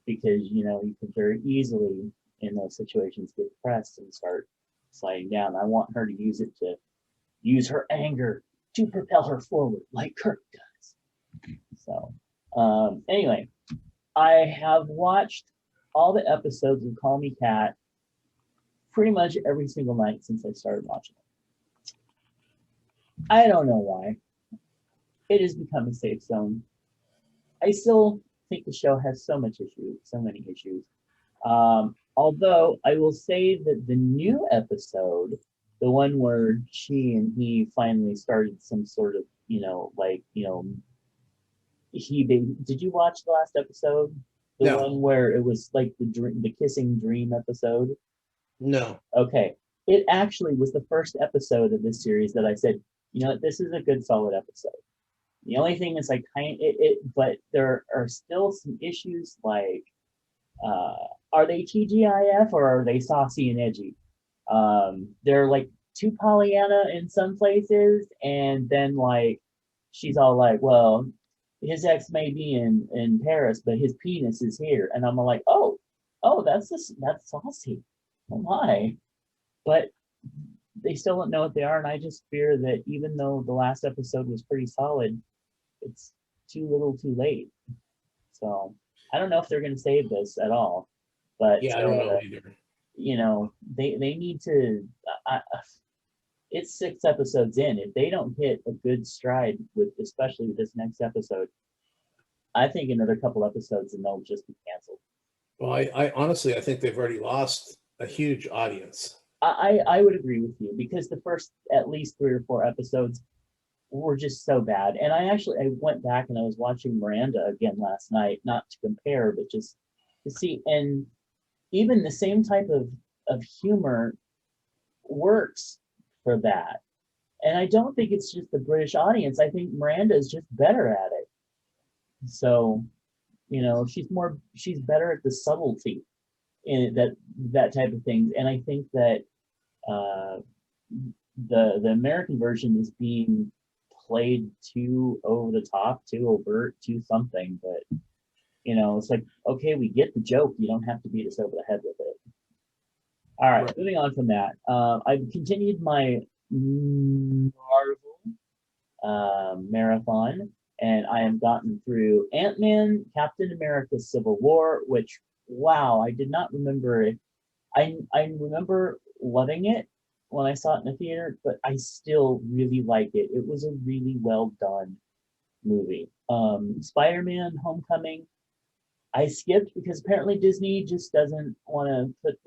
because you can very easily in those situations get depressed and start sliding down. I want her to use her anger to propel her forward like Kirk does. So anyway, I have watched all the episodes of Call Me Kat pretty much every single night since I started watching it. I don't know why. It has become a safe zone. I still think the show has so many issues. Although I will say that the new episode the one where she and he finally started some sort of, like, did you watch the last episode? The
No,
one where it was like the kissing dream episode?
no.
Okay. It actually was the first episode of this series that I said, this is a good solid episode. The only thing is but there are still some issues like, uh, are they TGIF or are they saucy and edgy? They're like too Pollyanna in some places, and then like she's all like, well, his ex may be in Paris, but his penis is here, and I'm like, oh, that's saucy. Oh my! But they still don't know what they are, and I just fear that even though the last episode was pretty solid, it's too little, too late. So I don't know if they're going to save this at all, but
Yeah, I don't know either.
they need to. It's 6 episodes in. If they don't hit a good stride with, especially with this next episode, I think another couple episodes and they'll just be canceled.
Well, I honestly, I think they've already lost a huge audience.
I would agree with you because the first at least 3 or 4 episodes were just so bad. And I went back and I was watching Miranda again last night, not to compare, but just to see. And even the same type of humor works for that. And I don't think it's just the British audience. I think Miranda is just better at it. So, she's better at the subtlety in that type of things. And I think that uh, the American version is being played too over the top, too overt, too something. But it's like, okay, we get the joke. You don't have to beat us over the head with it. All right, moving on from that. I've continued my Marvel marathon, and I have gotten through Ant-Man, Captain America: Civil War, which, wow, I did not remember it. I remember loving it when I saw it in the theater, but I still really like it. It was a really well done movie. Spider-Man: Homecoming, I skipped because apparently Disney just doesn't want to put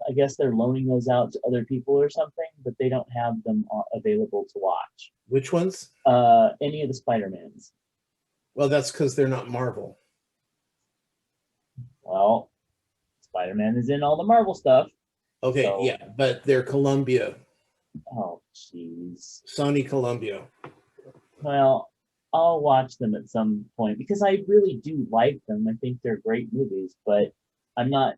I guess they're loaning those out to other people or something, but they don't have them available to watch.
Which ones?
Any of the Spider-Mans.
Well, that's because they're not Marvel.
Well, Spider-Man is in all the Marvel stuff.
Okay,
So,
yeah, but they're Columbia,
oh, jeez.
Sony Columbia.
Well, I'll watch them at some point because I really do like them. I think they're great movies, but I'm not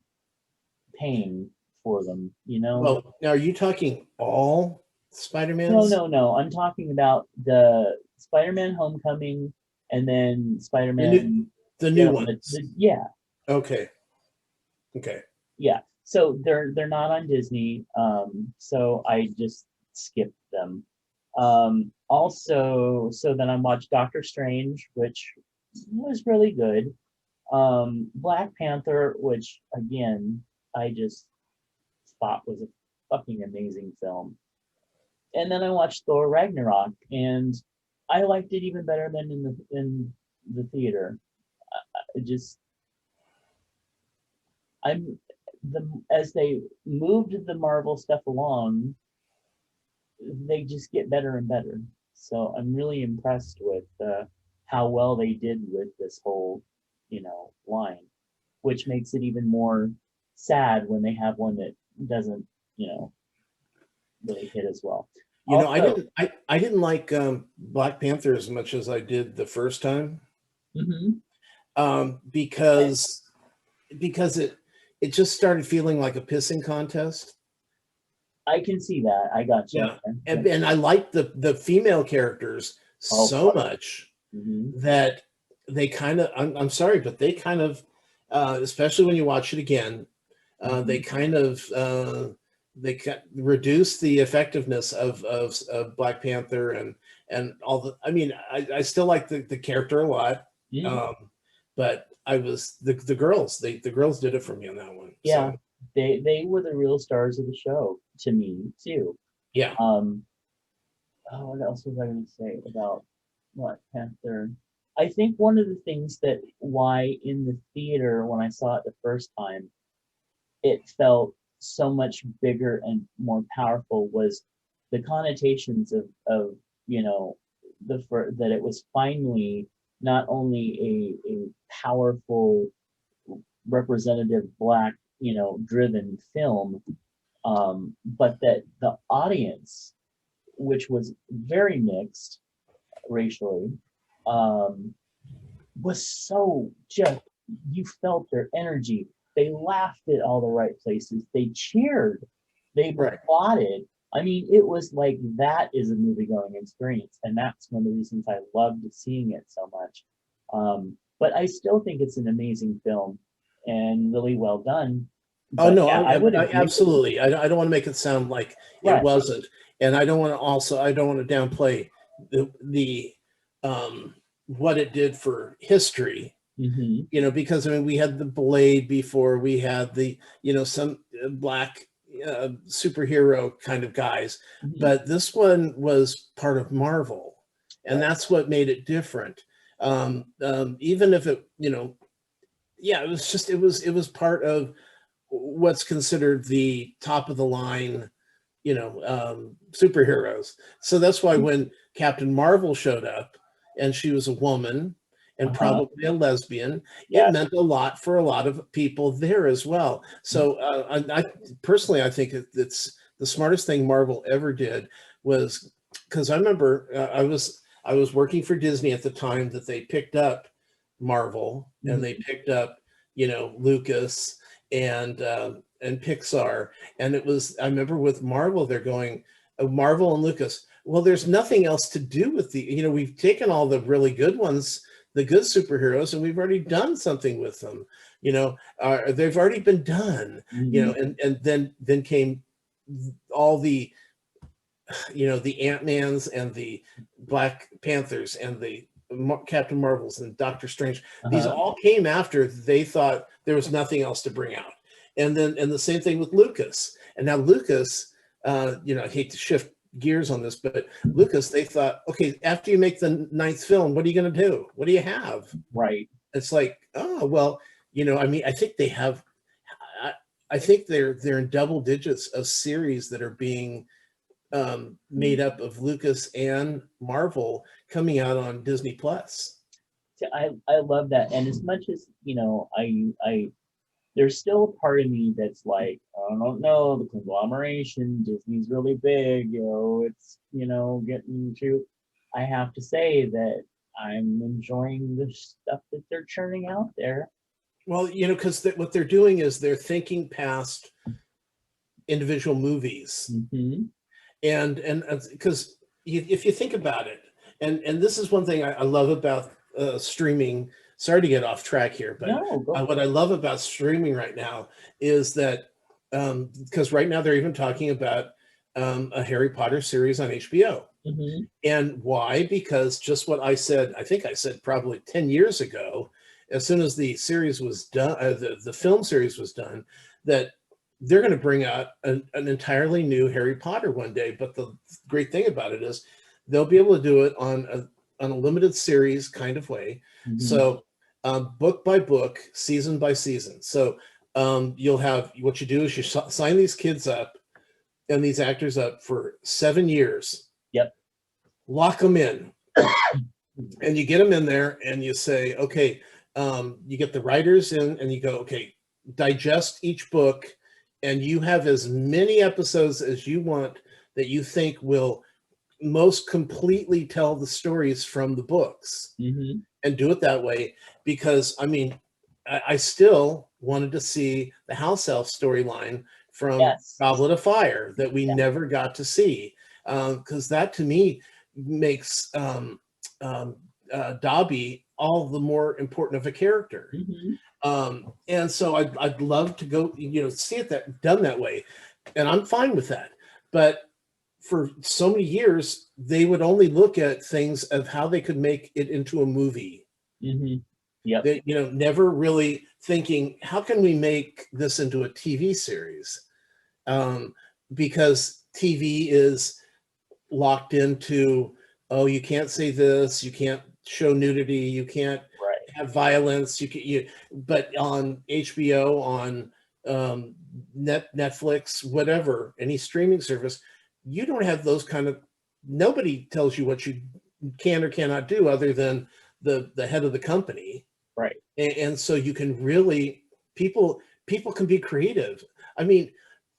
paying for them,
Well, now are you talking all
No,
Spider-Mans?
no, no. I'm talking about the Spider-Man Homecoming and then
The new,
Spider-Man,
the new ones.
yeah,
Okay. Okay.
yeah. So they're not on Disney, so I just skipped them. Also, so then I watched Doctor Strange, which was really good. Black Panther, which again I just thought was a fucking amazing film. And then I watched Thor Ragnarok, and I liked it even better than in the theater. It just I'm the as they moved the Marvel stuff along, they just get better and better. So I'm really impressed with how well they did with this whole, line, which makes it even more sad when they have one that doesn't, really hit as well.
I
Also,
didn't like Black Panther as much as I did the first time,
mhm,
because it just started feeling like a pissing contest.
I can see that. I got you.
Yeah, and I liked the female characters
Oh,
so much
mhm,
that they kind of I'm sorry, but they kind of especially when you watch it again, they
mhm.
kind of reduce the effectiveness of Black Panther and all the. I mean, I still like the character a lot,
Mhm.
um, but I was the girls. The girls did it for me on that one.
Yeah,
So
they were the real stars of the show to me too.
yeah,
Um, what else was I going to say about Black Panther? I think one of the things that why in the theater when I saw it the first time, it felt so much bigger and more powerful was the connotations of you know that it was finally not only a powerful representative black driven film, but that the audience, which was very mixed racially, um, was so just, you felt their energy. They laughed at all the right places. They cheered. They
Right.
applauded. I mean, it was like that is a movie going experience, and that's one of the reasons I loved seeing it so much. But I still think it's an amazing film and really well done.
Oh
But
no,
yeah, I would
I
agree with you.
absolutely. I don't want to make it sound like it
Right.
wasn't, and I don't want to downplay the what it did for history.
Hmm.
Because I mean, we had the Blade before, we had the some black superhero kind of guys,
Hmm.
but this one was part of Marvel, and
Right.
that's what made it different. Even if it, yeah, it was part of what's considered the top of the line, superheroes. So that's why when Captain Marvel showed up and she was a woman and
Uh-huh.
probably a lesbian, it
Yes.
meant a lot for a lot of people there as well. So I personally, I think it's the smartest thing Marvel ever did was because I remember I was working for Disney at the time that they picked up Marvel and they
Mhm.
picked up Lucas and Pixar, and it was, I remember with Marvel, they're going, Marvel and Lucas, well, there's nothing else to do with we've taken all the really good ones, the good superheroes, and we've already done something with them. They've already been done.
Mhm.
And then came all the Ant-Mans and the Black Panthers and the Captain Marvels and Doctor Strange. These
Uh-huh.
all came after they thought there was nothing else to bring out. And the same thing with Lucas. And now Lucas, I hate to shift gears on this, but Lucas, they thought, okay, after you make the ninth film, what are you going to do? What do you have?
Right.
It's like, oh, well, I mean, I think they have, I, I think they're in double digits of series that are being made up of Lucas and Marvel coming out on Disney Plus.
So I love that. And as much as, I there's still a part of me that's like, I don't know, the conglomeration, Disney's really big, it's, getting to, I have to say that I'm enjoying the stuff that they're churning out there.
Well, because what they're doing is they're thinking past individual movies,
Hmm.
and because if you think about it, and this is one thing I love about streaming. Sorry to get off track here, but
No, go
what
for
I
it.
love about streaming right now is that because right now they're even talking about a Harry Potter series on HBO.
Hmm.
And why? Because just what I said, I think I said probably 10 years ago, as soon as the series was done, the film series was done, that they're going to bring out an entirely new Harry Potter one day. But the great thing about it is they'll be able to do it on a limited series kind of way.
Hmm.
So book by book, season by season. So you'll have, what you do is you sign these kids up and these actors up for 7 years,
Yep.
lock them in, and you get them in there and you say, okay, you get the writers in and you go, okay, digest each book, and you have as many episodes as you want that you think will most completely tell the stories from the books,
Hmm.
and do it that way. Because I mean, I still wanted to see the house elf storyline from
Yes.
Goblet of Fire that we
Yeah.
never got to see, because that to me makes um, Dobby all the more important of a character.
Hmm.
And so I'd love to go, see it that done that way, and I'm fine with that. But for so many years, they would only look at things of how they could make it into a movie.
Hmm. Yep.
They, never really thinking, how can we make this into a TV series? Um, because TV is locked into, oh, you can't say this, you can't show nudity, you can't
Right.
have violence, but on HBO, on um, Netflix, whatever, any streaming service, you don't have those kind of, nobody tells you what you can or cannot do other than the head of the company.
Right.
And so you can really, people can be creative. I mean,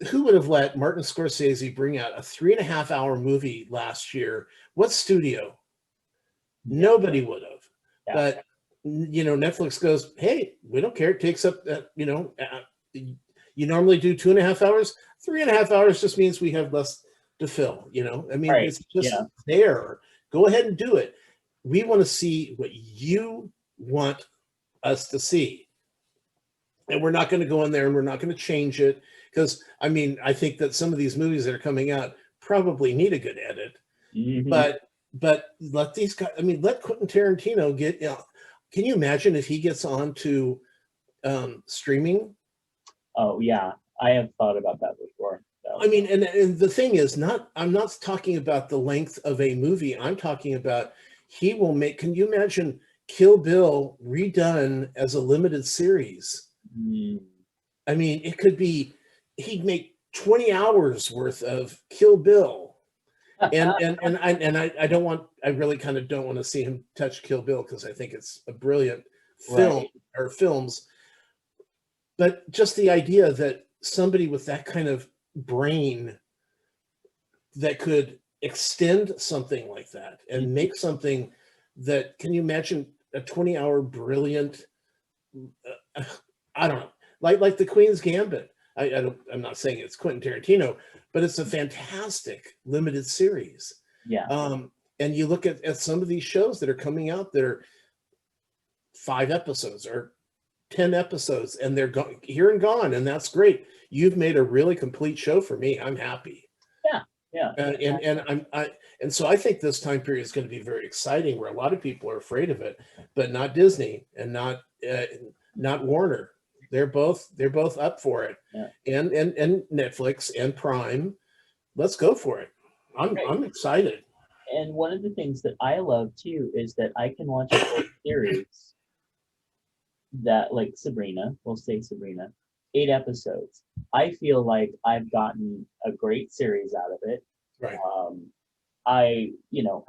who would have let Martin Scorsese bring out a 3.5 hour movie last year? What studio?
Yeah.
Nobody would have.
Yeah.
But Netflix goes, hey, we don't care. It takes up that, you normally do 2.5 hours. 3.5 hours just means we have less to fill. I mean,
Right.
it's just
Yeah.
there. Go ahead and do it. We want to see what you want us to see. And we're not going to go in there and we're not going to change it. Because, I mean, I think that some of these movies that are coming out probably need a good edit.
Mhm.
But let these guys, I mean, let Quentin Tarantino get, can you imagine if he gets on to streaming?
Oh yeah, I have thought about that before. So.
I mean, and the thing is, I'm not talking about the length of a movie. I'm talking about he will make, can you imagine Kill Bill redone as a limited series? I mean, it could be, he'd make 20 hours worth of Kill Bill. And I don't want, I really kind of don't want to see him touch Kill Bill because I think it's a brilliant film,
Right.
or films. But just the idea that somebody with that kind of brain that could extend something like that and make something that, can you imagine a 20-hour brilliant, I don't know, like the Queen's Gambit. I'm not saying it's Quentin Tarantino, but it's a fantastic limited series.
Yeah.
And you look at some of these shows that are coming out that are 5 episodes or 10 episodes, and they're here and gone, and that's great. You've made a really complete show for me. I'm happy.
Yeah.
And so I think this time period is going to be very exciting, where a lot of people are afraid of it, but not Disney and not Warner. They're both up for it.
Yeah.
And Netflix and Prime. Let's go for it. I'm excited.
And one of the things that I love too is that I can watch a whole series that, like Sabrina, we'll say Sabrina, 8 episodes. I feel like I've gotten a great series out of it.
Right.
I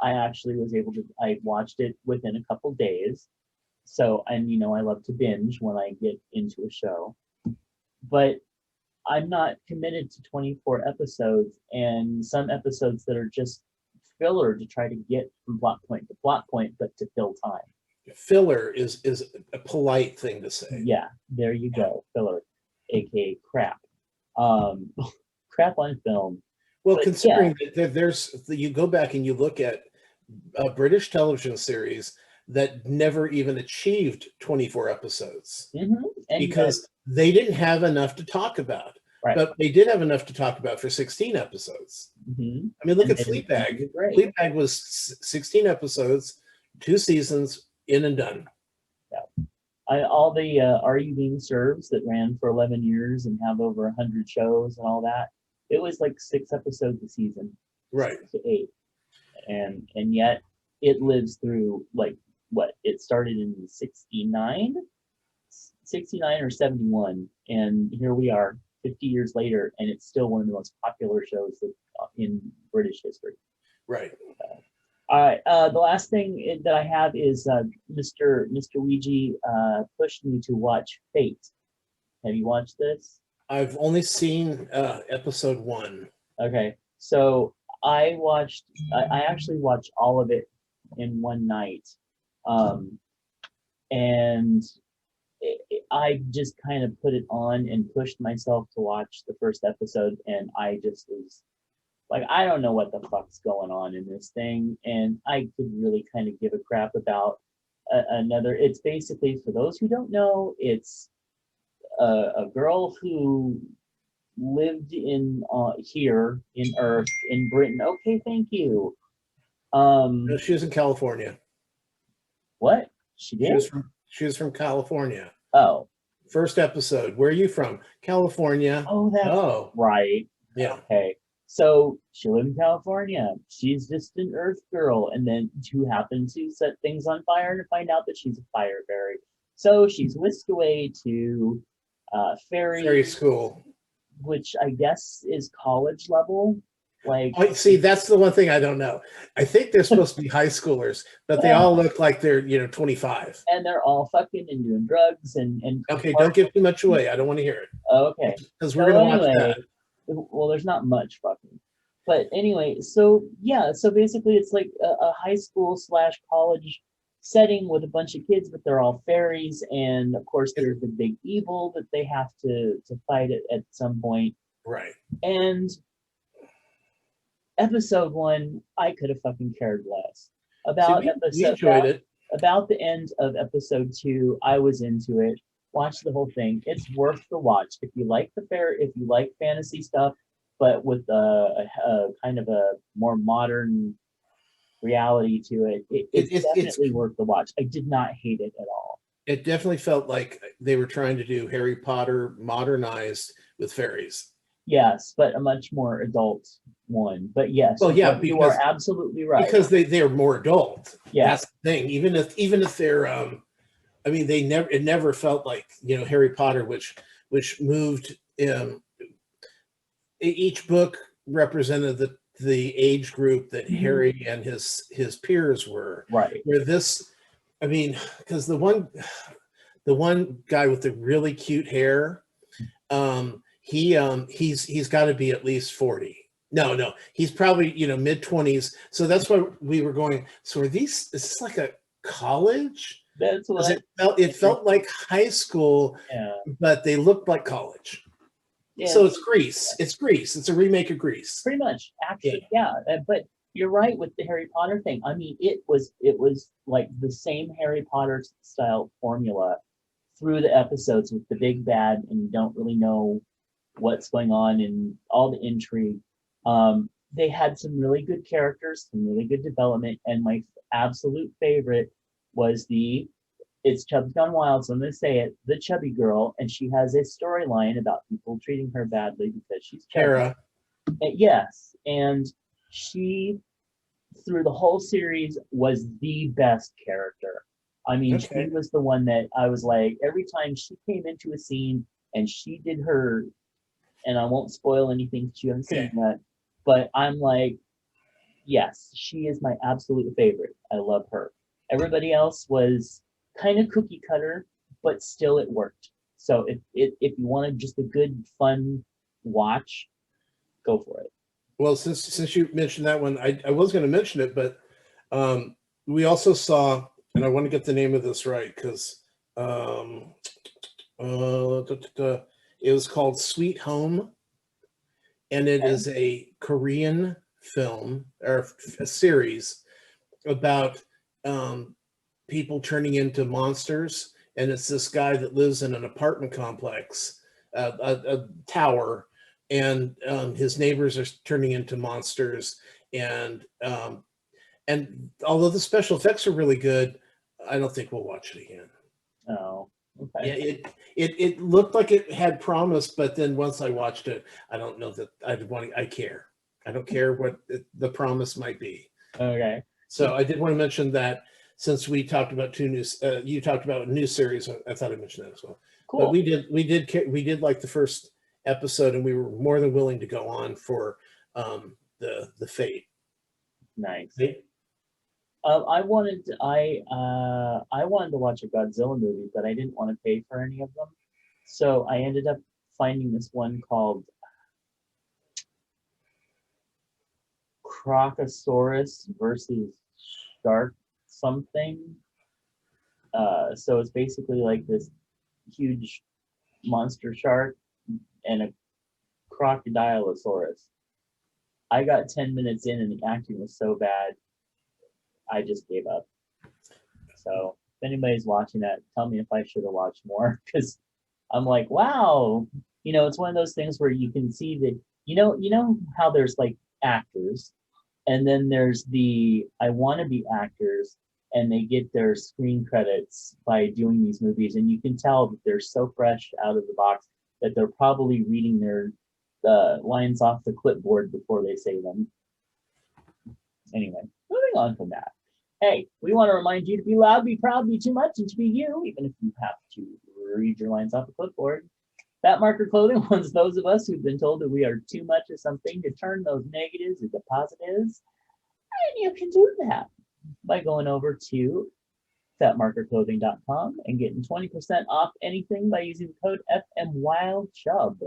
actually was able to, I watched it within a couple days. So, and I love to binge when I get into a show, but I'm not committed to 24 episodes and some episodes that are just filler to try to get from plot point to plot point, but to fill time.
Filler is a polite thing to say.
Yeah, there you go. Filler, aka crap. Crap on film.
Well, but considering that you go back and you look at a British television series that never even achieved 24 episodes because they didn't have enough to talk about. Right. But they did have enough to talk about for 16 episodes. I mean, look at Fleabag. Fleabag was 16 episodes, 2 seasons, in and done.
Yeah. All the Are You Being Served that ran for 11 years and have over 100 shows and all that, it was like 6 episodes a season.
Right.
6 to 8. And yet it lives through, like, what? It started in 69 or 71, and here we are 50 years later, and it's still one of the most popular shows in British history.
Right.
All right. The last thing that I have is Mr. Ouija pushed me to watch Fate. Have you watched this?
I've only seen episode 1.
Okay. So I actually watched all of it in one night. And I just kind of put it on and pushed myself to watch the first episode, and I just was like, I don't know what the fuck's going on in this thing, and I could really kind of give a crap about another. It's basically, for those who don't know, it's a girl who lived in here in Earth in Britain. Okay, thank you.
No, she was in California.
What? She did?
She was from California.
Oh.
First episode. Where are you from? California.
Oh, that's right.
Yeah.
Okay. So she lived in California. She's just an Earth girl, and then who happened to set things on fire and find out that she's a fire fairy. So she's whisked away to
Fairy
Fairy,
school.
which I guess is college level. Like,
Oh, see, that's the one thing I don't know. I think they're supposed to be high schoolers, but they
well,
all look like they're 25.
and they're all fucking and doing drugs and
Okay, don't give too much away. I don't want to hear
okay.
it because we're
So
gonna watch
anyway,
that.
well, there's not much fucking, but anyway, so yeah, so basically it's like a high school slash college setting with a bunch of kids, but they're all fairies, and of course
It,
there's the big evil that they have to fight at some point.
right.
And episode one, I could have fucking cared less.
See,
About
we
episode
enjoyed it.
about the end of episode two, I was into it. Watched the whole thing. It's worth the watch if you like if you like fantasy stuff, but with a kind of a more modern reality to it. It's
It's
definitely worth the watch. I did not hate it at all.
it definitely felt like they were trying to do Harry Potter modernized with fairies.
Yes, but a much more adult one. But yes,
Well, yeah,
you are absolutely right.
because they're more adult.
Yeah.
That's the thing. Even if they're I mean, it never felt like Harry Potter, which moved. Each book represented the age group that Harry and his peers were.
Right.
Where this, I mean, because the one guy with the really cute hair, he's got to be at least 40. No, he's probably mid-20s. So that's why we were going. So is this like a college?
That's what
It felt like high school,
yeah.
but they looked like college.
Yeah,
So it's Grease. It's Grease. It's a remake of Grease.
pretty much, actually, yeah. But you're right with the Harry Potter thing. I mean, it was like the same Harry Potter style formula through the episodes with the big bad, and you don't really know what's going on and all the intrigue. They had some really good characters, some really good development, and my absolute favorite was it's Chubbs Gone Wild, so I'm going to say it, the chubby girl, and she has a storyline about people treating her badly because she's chubby.
Kara.
Yes, and she, through the whole series, was the best character. I mean,
Okay.
she was the one that I was like, every time she came into a scene and she did her, and I won't spoil anything because you haven't seen that, but I'm like, yes, she is my absolute favorite. I love her. Everybody else was kind of cookie cutter, but still it worked. So if you wanted just a good fun watch, go for it.
Well, since you mentioned that one, I was going to mention it, but we also saw, and I want to get the name of this right because it was called Sweet Home, and it is a Korean film or a series about people turning into monsters, and it's this guy that lives in an apartment complex, a tower, and his neighbors are turning into monsters, and although the special effects are really good, I don't think we'll watch it again.
Oh, okay.
Yeah, it looked like it had promise, but then once I watched it, I don't know that I care. I don't care what the promise might be.
Okay.
So I did want to mention that since we talked about you talked about a new series, I thought I'd mention that as well.
Cool.
But we did like the first episode, and we were more than willing to go on for the Fate.
Nice.
Fate?
I wanted to watch a Godzilla movie, but I didn't want to pay for any of them. So I ended up finding this one called Crocosaurus versus Shark something. So it's basically like this huge monster shark and a crocodilosaurus. I got 10 minutes in and the acting was so bad, I just gave up. So if anybody's watching that, tell me if I should have watched more, because I'm like, wow, it's one of those things where you can see that, you know how there's like actors, and then there's the I want to be actors, and they get their screen credits by doing these movies, and you can tell that they're so fresh out of the box that they're probably reading their lines off the clipboard before they say them. Anyway, moving on from that. Hey, we want to remind you to be loud, be proud, be too much, and to be you, even if you have to read your lines off the clipboard. Fat marker clothing wants those of us who've been told that we are too much of something to turn those negatives into positives. And you can do that by going over to fatmarkerclothing.com and getting 20% off anything by using the code FMWildChub.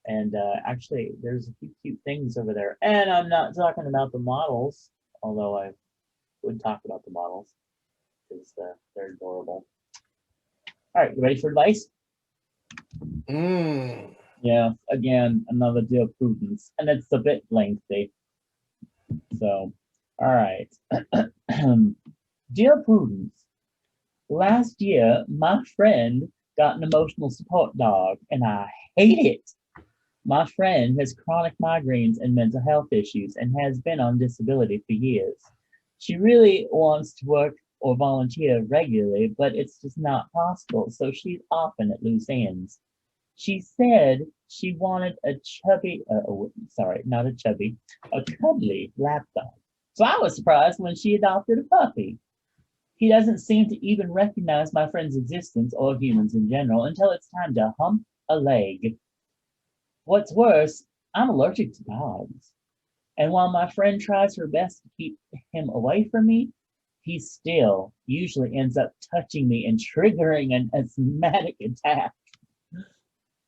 And actually, there's a few cute things over there. And I'm not talking about the models, although I would talk about the models because they're adorable. All right, you ready for advice? Yeah, again, another dear Prudence, and it's a bit lengthy. So, all right. Dear Prudence, last year my friend got an emotional support dog, and I hate it. My friend has chronic migraines and mental health issues and has been on disability for years. She really wants to work or volunteer regularly, but it's just not possible, so she's often at loose ends. She said she wanted a chubby, sorry, not a chubby, a cuddly lapdog. So I was surprised when she adopted a puppy. He doesn't seem to even recognize my friend's existence or humans in general until it's time to hump a leg. What's worse, I'm allergic to dogs. And while my friend tries her best to keep him away from me, he still usually ends up touching me and triggering an asthmatic attack.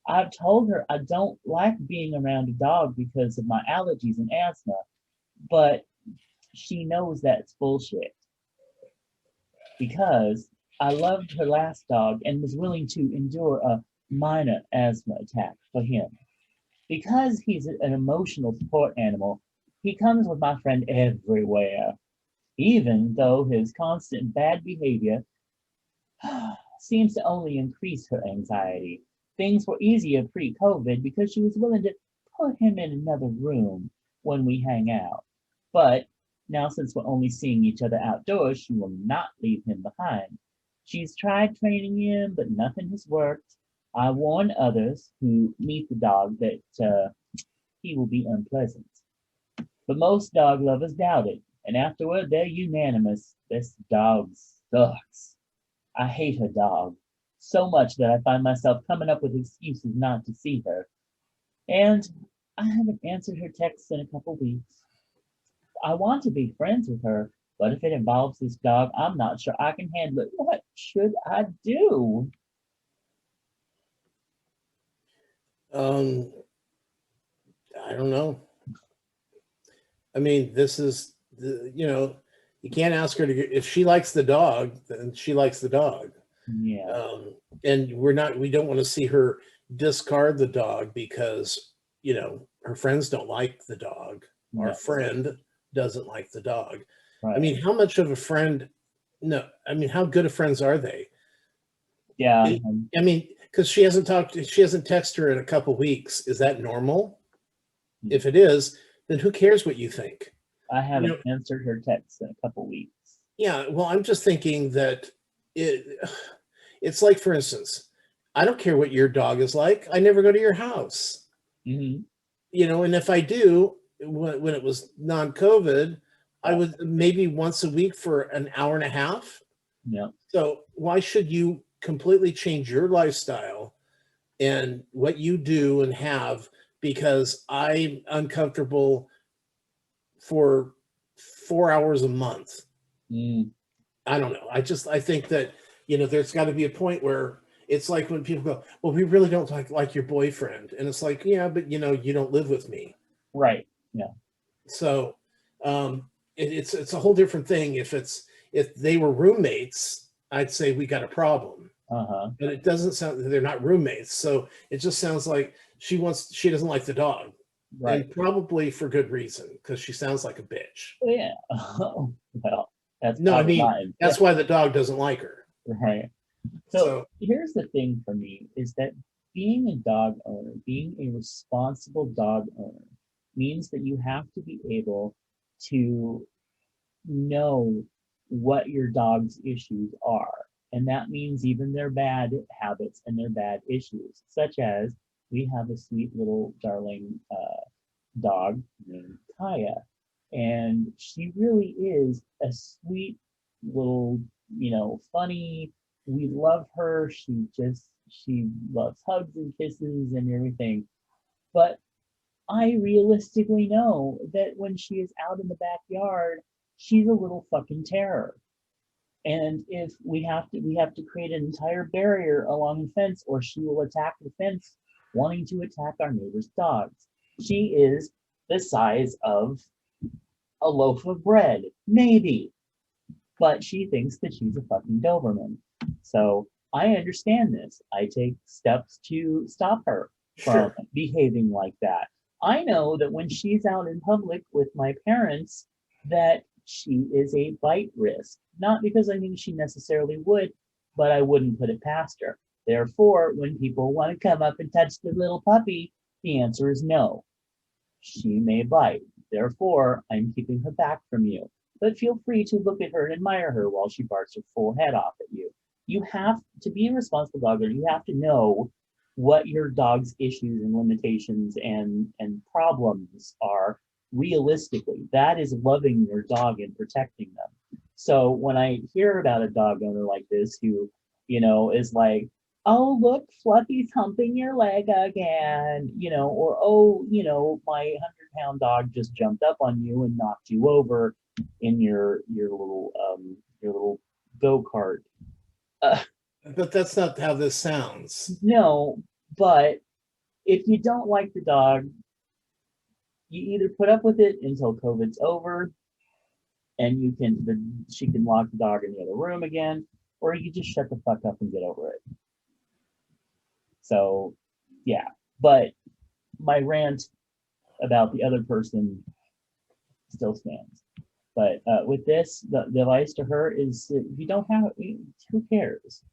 I've told her I don't like being around a dog because of my allergies and asthma, but she knows that's bullshit. Because I loved her last dog and was willing to endure a minor asthma attack for him. Because he's an emotional support animal, he comes with my friend everywhere, even though his constant bad behavior seems to only increase her anxiety. Things were easier pre-COVID because she was willing to put him in another room when we hang out. But now, since we're only seeing each other outdoors, she will not leave him behind. She's tried training him, but nothing has worked. I warn others who meet the dog that he will be unpleasant. But most dog lovers doubt it, and afterward they're unanimous. This dog sucks. I hate her dog so much that I find myself coming up with excuses not to see her. And I haven't answered her texts in a couple weeks. I want to be friends with her, but if it involves this dog, I'm not sure I can handle it. What should I do?
I don't know. I mean, this is you can't ask her to if she likes the dog, then she likes the dog.
Yeah.
And we don't want to see her discard the dog because her friends don't like the dog. Our
No.
friend doesn't like the dog.
Right.
I mean, how much of a friend? No, I mean, how good of friends are they?
Yeah.
I mean, because she hasn't texted her in a couple weeks. Is that normal? If it is, then who cares what you think?
I haven't answered her texts in a couple weeks.
Yeah, well, I'm just thinking that it's like, for instance, I don't care what your dog is like. I never go to your house.
Mm-hmm.
And if I do, when it was non-COVID, I would maybe once a week for an hour and a half.
Yeah.
So why should you completely change your lifestyle and what you do and have because I'm uncomfortable for 4 hours a month? I don't know. I think that, there's got to be a point where it's like when people go, well, we really don't like your boyfriend. And it's like, yeah, but you don't live with me.
Right. Yeah.
So it's a whole different thing. If they were roommates, I'd say we got a problem. But it doesn't sound they're not roommates. So it just sounds like she doesn't like the dog.
Right.
And probably for good reason, because she sounds like a bitch.
Yeah. Well, that's
that's why the dog doesn't like her.
Right. So here's the thing for me is that being a dog owner, being a responsible dog owner, means that you have to be able to know what your dog's issues are. And that means even their bad habits and their bad issues, such as we have a sweet little darling dog named Kaya. And she really is a sweet little, funny. We love her. She just she loves hugs and kisses and everything. But I realistically know that when she is out in the backyard, she's a little fucking terror. And if we have to create an entire barrier along the fence, or she will attack the fence, wanting to attack our neighbor's dogs. She is the size of a loaf of bread, maybe, but she thinks that she's a fucking Doberman. So I understand this. I take steps to stop her from
Sure.
behaving like that. I know that when she's out in public with my parents, that she is a bite risk. Not because I think she necessarily would, but I wouldn't put it past her. Therefore, when people want to come up and touch the little puppy, the answer is no. She may bite. Therefore, I'm keeping her back from you. But feel free to look at her and admire her while she barks her full head off at you. You have to be a responsible dog owner. You have to know what your dog's issues and limitations and problems are realistically. That is loving your dog and protecting them. So when I hear about a dog owner like this who, is like, oh, look, Fluffy's humping your leg again, or oh, my 100-pound dog just jumped up on you and knocked you over in your little go-kart. Uh,
But that's not how this sounds.
no, but if you don't like the dog, you either put up with it until COVID's over and she can lock the dog in the other room again, or you just shut the fuck up and get over it. So, yeah, but my rant about the other person still stands. But with this, the advice to her is if you don't have it, who cares?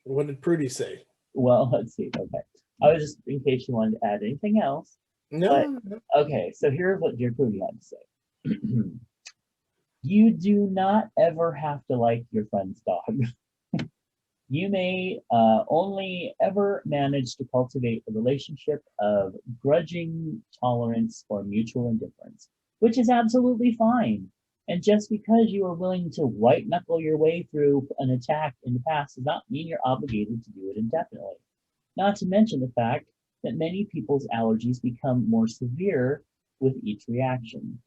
What did Prudy say?
Well, let's see. Okay. I was just, in case you wanted to add anything else. But,
No.
okay, so here's what dear Prudy had to say. You do not ever have to like your friend's dog. You may only ever manage to cultivate a relationship of grudging tolerance or mutual indifference, which is absolutely fine. And just because you are willing to white knuckle your way through an attack in the past does not mean you're obligated to do it indefinitely. Not to mention the fact that many people's allergies become more severe with each reaction.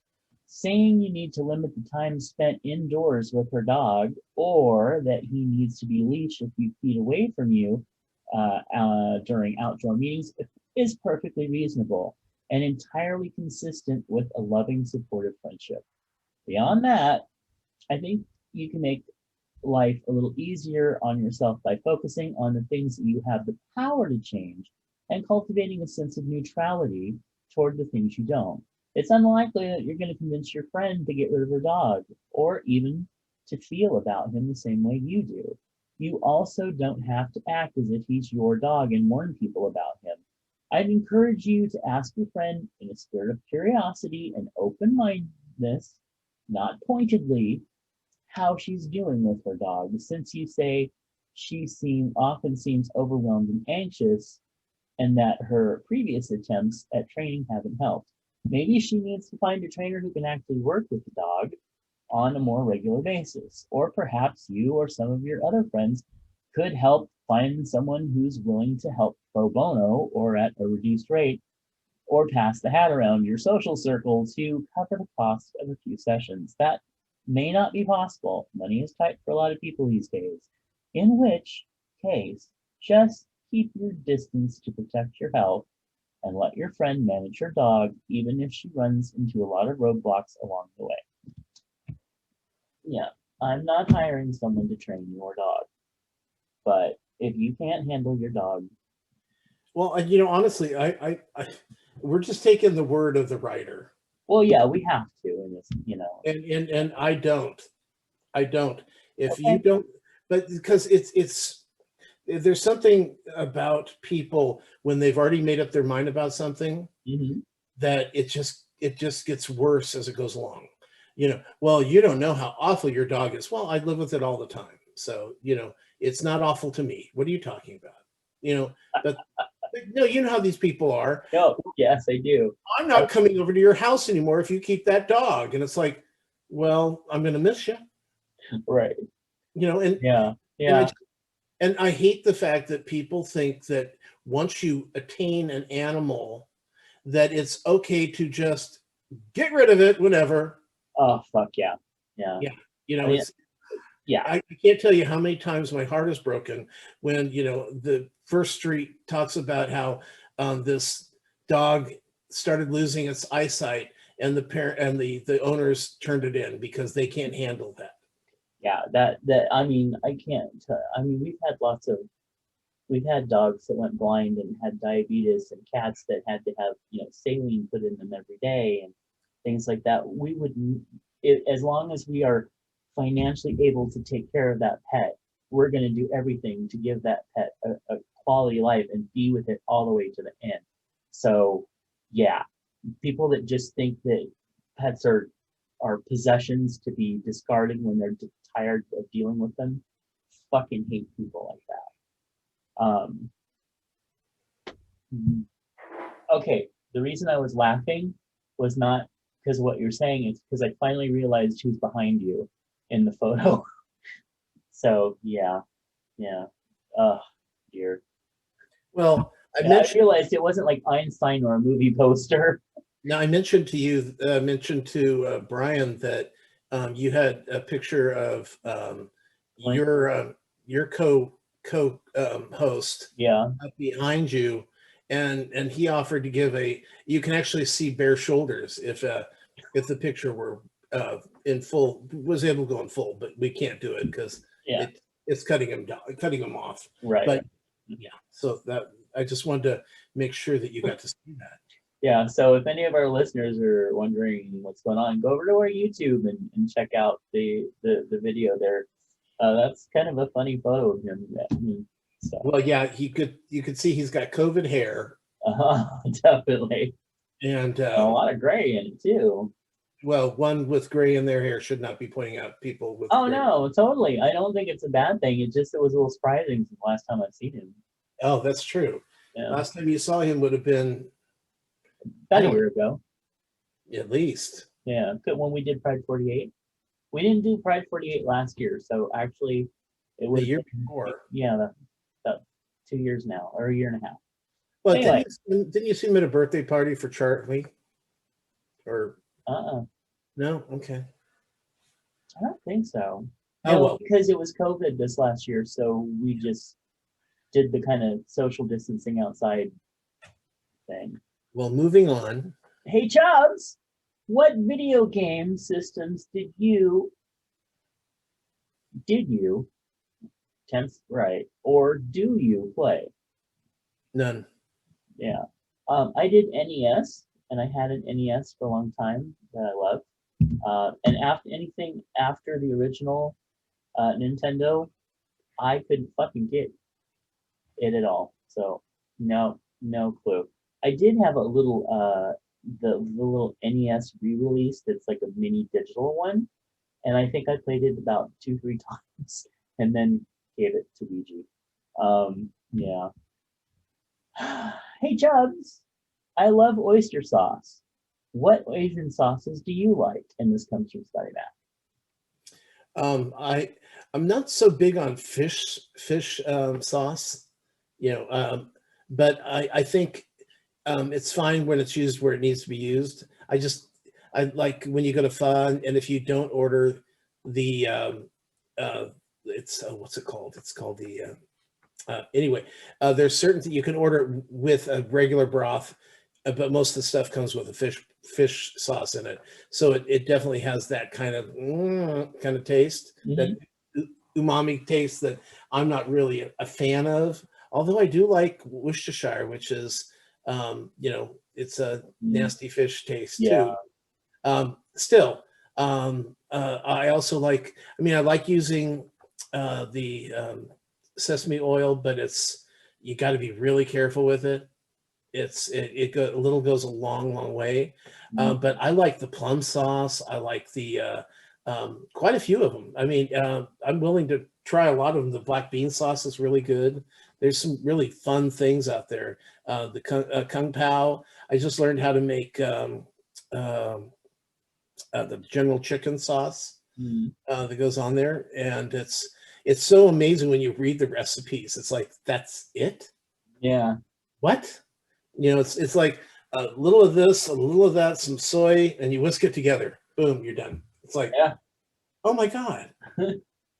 Saying you need to limit the time spent indoors with her dog, or that he needs to be leashed a few feet away from you during outdoor meetings is perfectly reasonable and entirely consistent with a loving, supportive friendship. Beyond that, I think you can make life a little easier on yourself by focusing on the things that you have the power to change and cultivating a sense of neutrality toward the things you don't. It's unlikely that you're going to convince your friend to get rid of her dog or even to feel about him the same way you do. You also don't have to act as if he's your dog and warn people about him. I'd encourage you to ask your friend in a spirit of curiosity and open-mindedness, not pointedly, how she's doing with her dog, since you say she often seems overwhelmed and anxious, and that her previous attempts at training haven't helped. Maybe she needs to find a trainer who can actually work with the dog on a more regular basis. Or perhaps you or some of your other friends could help find someone who's willing to help pro bono or at a reduced rate, or pass the hat around your social circle to cover the cost of a few sessions. That may not be possible. Money is tight for a lot of people these days. In which case, just keep your distance to protect your health and let your friend manage her dog, even if she runs into a lot of roadblocks along the way. Yeah, I'm not hiring someone to train your dog, but if you can't handle your dog,
Well, honestly, we're just taking the word of the writer,
well, yeah, we have to in this,
and I don't. If you
Okay.
don't, but because it's there's something about people when they've already made up their mind about something
Mm-hmm.
that it just gets worse as it goes along. Well, you don't know how awful your dog is. Well, I live with it all the time, so it's not awful to me. What are you talking about? But no, you know how these people are.
No, yes, I do.
I'm not coming over to your house anymore if you keep that dog. And it's like, well, I'm going to miss you.
Right.
you know,
Yeah.
and I
Yeah.
and I hate the fact that people think that once you attain an animal, that it's okay to just get rid of it whenever.
Oh, fuck yeah. Yeah.
Yeah, you
I
know,
mean,
it's
yeah.
I can't tell you how many times my heart is broken when, you know, the first street talks about how this dog started losing its eyesight, and the parent and the owners turned it in because they can't handle that.
Yeah. I mean, I can't, I mean, we've had dogs that went blind and had diabetes, and cats that had to have, you know, saline put in them every day and things like that. We would, as long as we are financially able to take care of that pet, we're going to do everything to give that pet a quality life and be with it all the way to the end. So, yeah, people that just think that pets are possessions to be discarded when they're tired of dealing with them fucking hate people like that. Okay, the reason I was laughing was not because of what you're saying, it's because I finally realized who's behind you in the photo. So yeah, yeah. Oh dear.
Well, I
Yeah, I
mentioned
realized it wasn't like Einstein or a movie poster.
now I mentioned to you mentioned to Brian that you had a picture of
Like,
your co host
yeah,
up behind you, and he offered to give a. You can actually see bare shoulders if the picture were in full, was able to go in full, but we can't do it because
yeah,
it's cutting him down, cutting him off.
right,
But
right.
yeah, so that I just wanted to make sure that you got to see that.
Yeah, so if any of our listeners are wondering what's going on, go over to our YouTube and check out the video there. That's kind of a funny photo of him. I mean, so
Well, yeah, you could see he's got COVID hair,
definitely
and
a lot of gray in it too.
well, one with gray in their hair should not be pointing out people with
Oh
gray.
no, totally. I don't think it's a bad thing. It was a little surprising since the last time I've seen him.
Oh, that's true.
Yeah,
Last time you saw him would have been, I
about a
don't
year ago.
know, at least
Yeah, when we did Pride 48. We didn't do Pride 48 last year, so actually it
the
would have
year
been,
before.
yeah, that 2 years now, or a year and a half.
Well,
Anyway,
didn't you see him at a birthday party for Charlie? Or
uh-uh,
no? Okay.
I don't think so.
Oh
No,
well.
because it was COVID this last year, so we just did the kind of social distancing outside thing.
Well, moving on.
Hey, Chubbs, what video game systems did you tense right, or do you play?
None.
Yeah. I did NES, and I had an NES for a long time that I loved. And after anything after the original Nintendo, I couldn't fucking get it at all. So no, no clue. I did have a little the little NES re-release that's like a mini digital one, and I think I played it about 2, 3 times, and then gave it to Ouija. Yeah. Hey Chubbs, I love oyster sauce. What Asian sauces do you like? And this comes from Scotty Mac.
I'm not so big on fish sauce, you know, but I think it's fine when it's used where it needs to be used. I like when you go to pho, and if you don't order the it's what's it called? It's called the anyway. There's certain you can order with a regular broth, but most of the stuff comes with a fish sauce in it. So it definitely has that kind of taste, that
Mm-hmm.
umami taste that I'm not really a fan of. Although I do like Worcestershire, which is it's a
Mm,
nasty fish taste
yeah.
too. Still, I also like. I mean, I like using the sesame oil, but you got to be really careful with it. A little goes a long way.
Mm,
But I like the plum sauce. I like the quite a few of them. I mean, I'm willing to try a lot of them. The black bean sauce is really good. There's some really fun things out there. The kung pao. I just learned how to make um, the general chicken sauce
mm.
that goes on there, and it's so amazing when you read the recipes. It's like, that's it?
Yeah.
What? It's like a little of this, a little of that, some soy, and you whisk it together. Boom, you're done. It's like,
Yeah.
oh my God.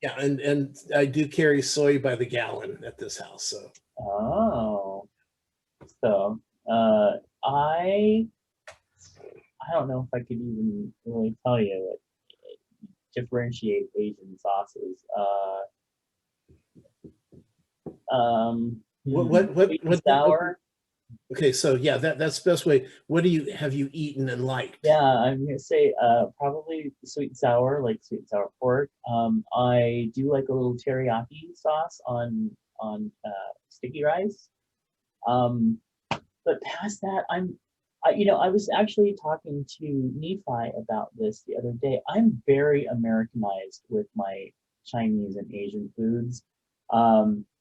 Yeah, and I do carry soy by the gallon at this house. So
Oh. So, uh, I I don't know if I could even really tell you what differentiate Asian sauces. Sweet and
okay,
sour.
okay, so yeah, that's the best way. What have you eaten and liked?
Yeah, I'm gonna say probably sweet and sour, like sweet and sour pork. I do like a little teriyaki sauce on sticky rice. Um, but past that, I was actually talking to Nephi about this the other day. I'm very Americanized with my Chinese and Asian foods.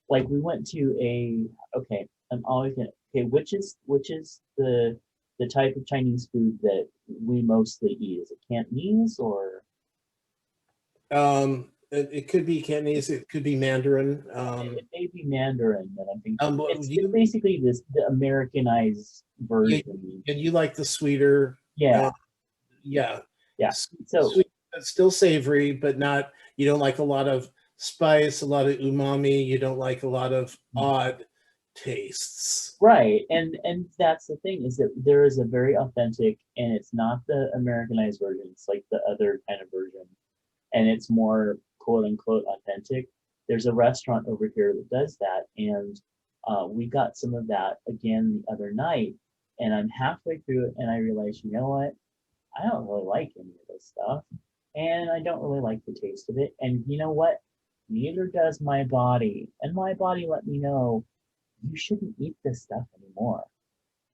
Like we went to okay, I'm always gonna, okay, which is the type of Chinese food that we mostly eat? Is it Cantonese or
It could be Cantonese, it could be Mandarin.
it may be Mandarin that I'm thinking.
What
It's basically the Americanized
you,
version.
and you like the sweeter,
Yeah,
yeah,
yeah. So
sweet, but still savory, but not. You don't like a lot of spice, a lot of umami. You don't like a lot of odd tastes.
right, and that's the thing is that there is a very authentic, and it's not the Americanized version. It's like the other kind of version, and it's more quote unquote authentic. There's a restaurant over here that does that, and we got some of that again the other night, and I'm halfway through it, and I realized, you know what? I don't really like any of this stuff, and I don't really like the taste of it. And you know what? Neither does my body, and my body let me know you shouldn't eat this stuff anymore.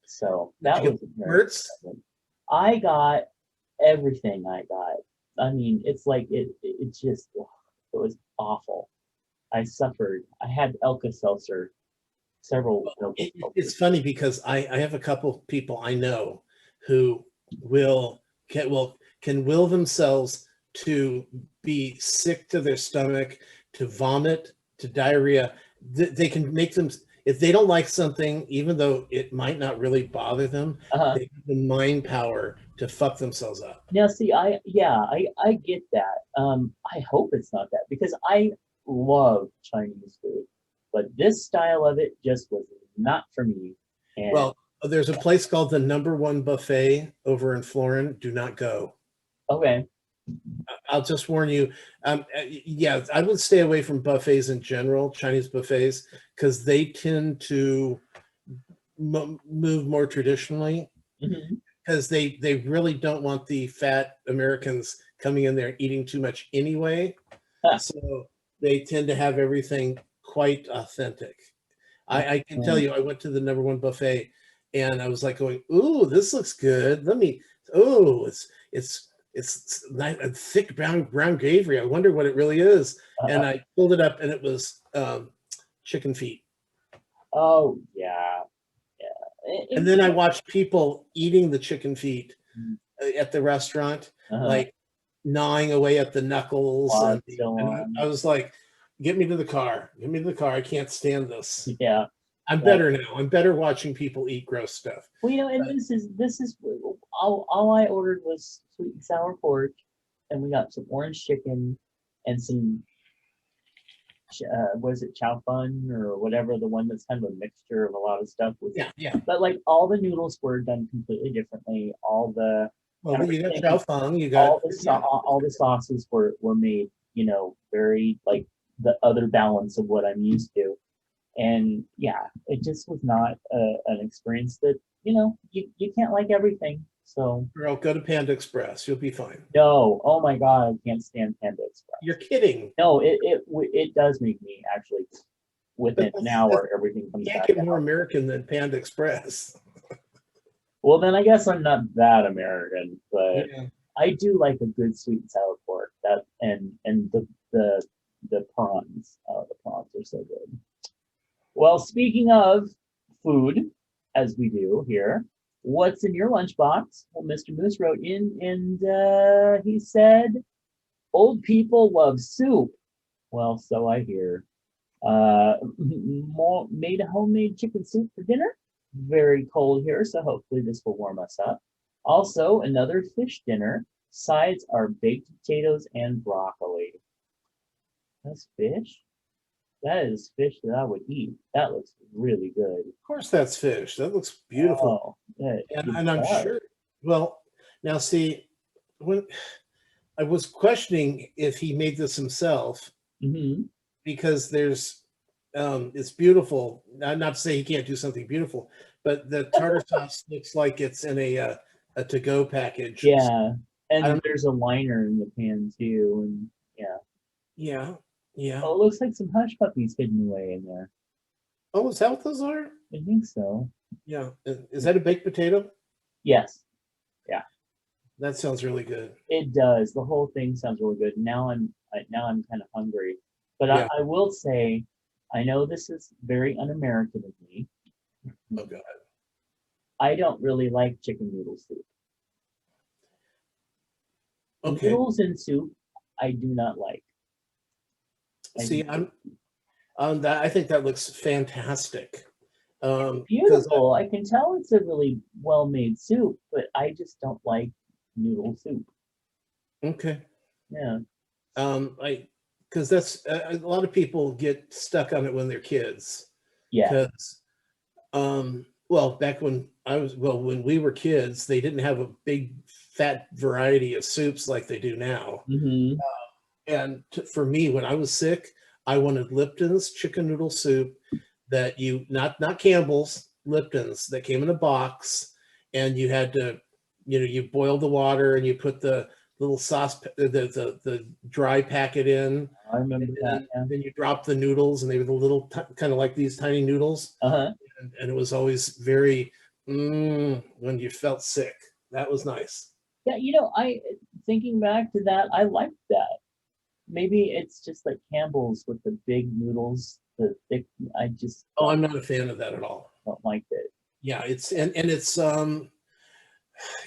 So
Did you
that
get
was very
words?
pleasant. I got everything I got. I mean, it's like it just ugh, it was awful. I suffered. I had Elka Seltzer, several Elka
It's
Seltzers.
funny because I have a couple people I know who will can will themselves to be sick to their stomach, to vomit, to diarrhea. They can make them if they don't like something, even though it might not really bother them,
Uh-huh.
they have the mind power to fuck themselves up.
Now, see, I get that. I hope it's not that because I love Chinese food, but this style of it just was not for me. And
Well, there's a place called the Number One Buffet over in Florin. Do not go.
okay,
I'll just warn you. Yeah, I would stay away from buffets in general, Chinese buffets, because they tend to move more traditionally.
mhm.
Because they really don't want the fat Americans coming in there and eating too much anyway.
Huh.
So they tend to have everything quite authentic. I can tell
Mm.
you, I went to the Number One Buffet, and I was like going, "Ooh, this looks good. Let me. Oh, it's nice, a thick brown gravy. I wonder what it really is." And
Uh,
I pulled it up, and it was chicken feet.
oh yeah, yeah.
And then I watched people eating the chicken feet
Mm,
at the restaurant,
uh-huh.
like gnawing away at the knuckles,
While
and
it's still
I
on,
was like, "Get me to the car. Get me to the car. I can't stand this."
yeah.
I'm
That,
better now. I'm better watching people eat gross stuff.
well, and
But
this is all I ordered was sweet and sour pork, and we got some orange chicken and some was it chow fun or whatever, the one that's kind of a mixture of a lot of stuff with it.
yeah, yeah.
But like all the noodles were done completely differently. All the
Well, you got chow
everything,
fung. You got yeah.
all the sauces were made, very like the other balance of what I'm used to. And yeah, it just was not an experience that, you can't like everything. So
Girl, go to Panda Express. You'll be fine.
no, oh my God, I can't stand Panda
You're
Express.
kidding.
No, it does make me actually within an
That's
hour everything comes
you can't
back
get more
out.
American than Panda Express.
Well, then I guess I'm not that American, but
Yeah.
I do like a good sweet and sour pork. That and the prawns. Oh, the prawns are so good. Well, speaking of food, as we do here, what's in your lunchbox? Well, Mr. Moose wrote in and he said, old people love soup. Well, so I hear. Made a homemade chicken soup for dinner. Very cold here, so hopefully this will warm us up. Also, another fish dinner. Sides are baked potatoes and broccoli. That's fish? That is fish that I would eat. That looks really good.
Of course, that's fish. That looks beautiful.
Oh, it,
And,
it
and I'm
does.
sure, well, now see, when I was questioning if he made this himself,
Hmm.
because it's beautiful. Not to say he can't do something beautiful, but the tartar sauce looks like it's in a to-go package.
Yeah,
I
and
don't know.
there's a liner in the pan too, and yeah.
Yeah, yeah.
Oh, it looks like some hush puppies hidden away in there.
Oh, is that what those are?
I think so.
Yeah. Is that a baked potato?
Yes. Yeah.
That sounds really good.
It does. The whole thing sounds really good. Now I'm kind of hungry, but
Yeah.
I will say, I know this is very un-American of me.
Oh God.
I don't really like chicken noodle soup.
Okay.
Noodles in soup, I do not like. I
See,
do.
I'm on that. I think that looks fantastic. Because
Beautiful. I can tell it's a really well-made soup, but I just don't like noodle soup.
okay.
Yeah.
I because that's a lot of people get stuck on it when they're kids.
Yeah.
Because well, back when when we were kids, they didn't have a big fat variety of soups like they do now.
Hmm.
And for me, when I was sick, I wanted Lipton's chicken noodle soup that you not Campbell's, Lipton's that came in a box, and you had to, you boil the water and you put the little sauce, the dry packet in,
I remember that.
and
Yeah.
then you drop the noodles, and they were the little kind of like these tiny noodles,
Uh-huh.
and it was always very when you felt sick. That was nice.
Yeah, I thinking back to that, I liked that. Maybe it's just like Campbell's with the big noodles, the thick. I just
Oh, I'm not a fan of that at all.
don't like it.
Yeah, it's and it's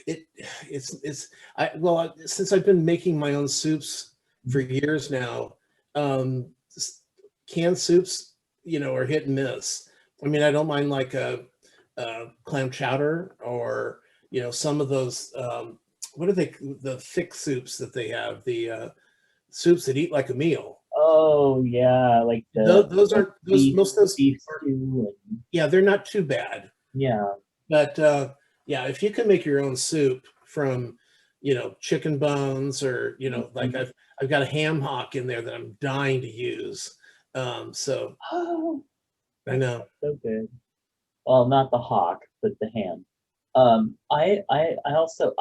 it it's I well since I've been making my own soups for years now, canned soups, are hit and miss. I mean, I don't mind like a clam chowder, or some of those what are they, the thick soups that they have, the soups that eat like a meal.
Oh yeah, like
Those
the
aren't those most of those
beef
are,
stew and
yeah, they're not too bad.
yeah.
But yeah, if you can make your own soup from, chicken bones, or like
Mhm.
I've got a ham hock in there that I'm dying to use. So
Oh,
I know.
so good. Well, not the hawk, but the ham. I also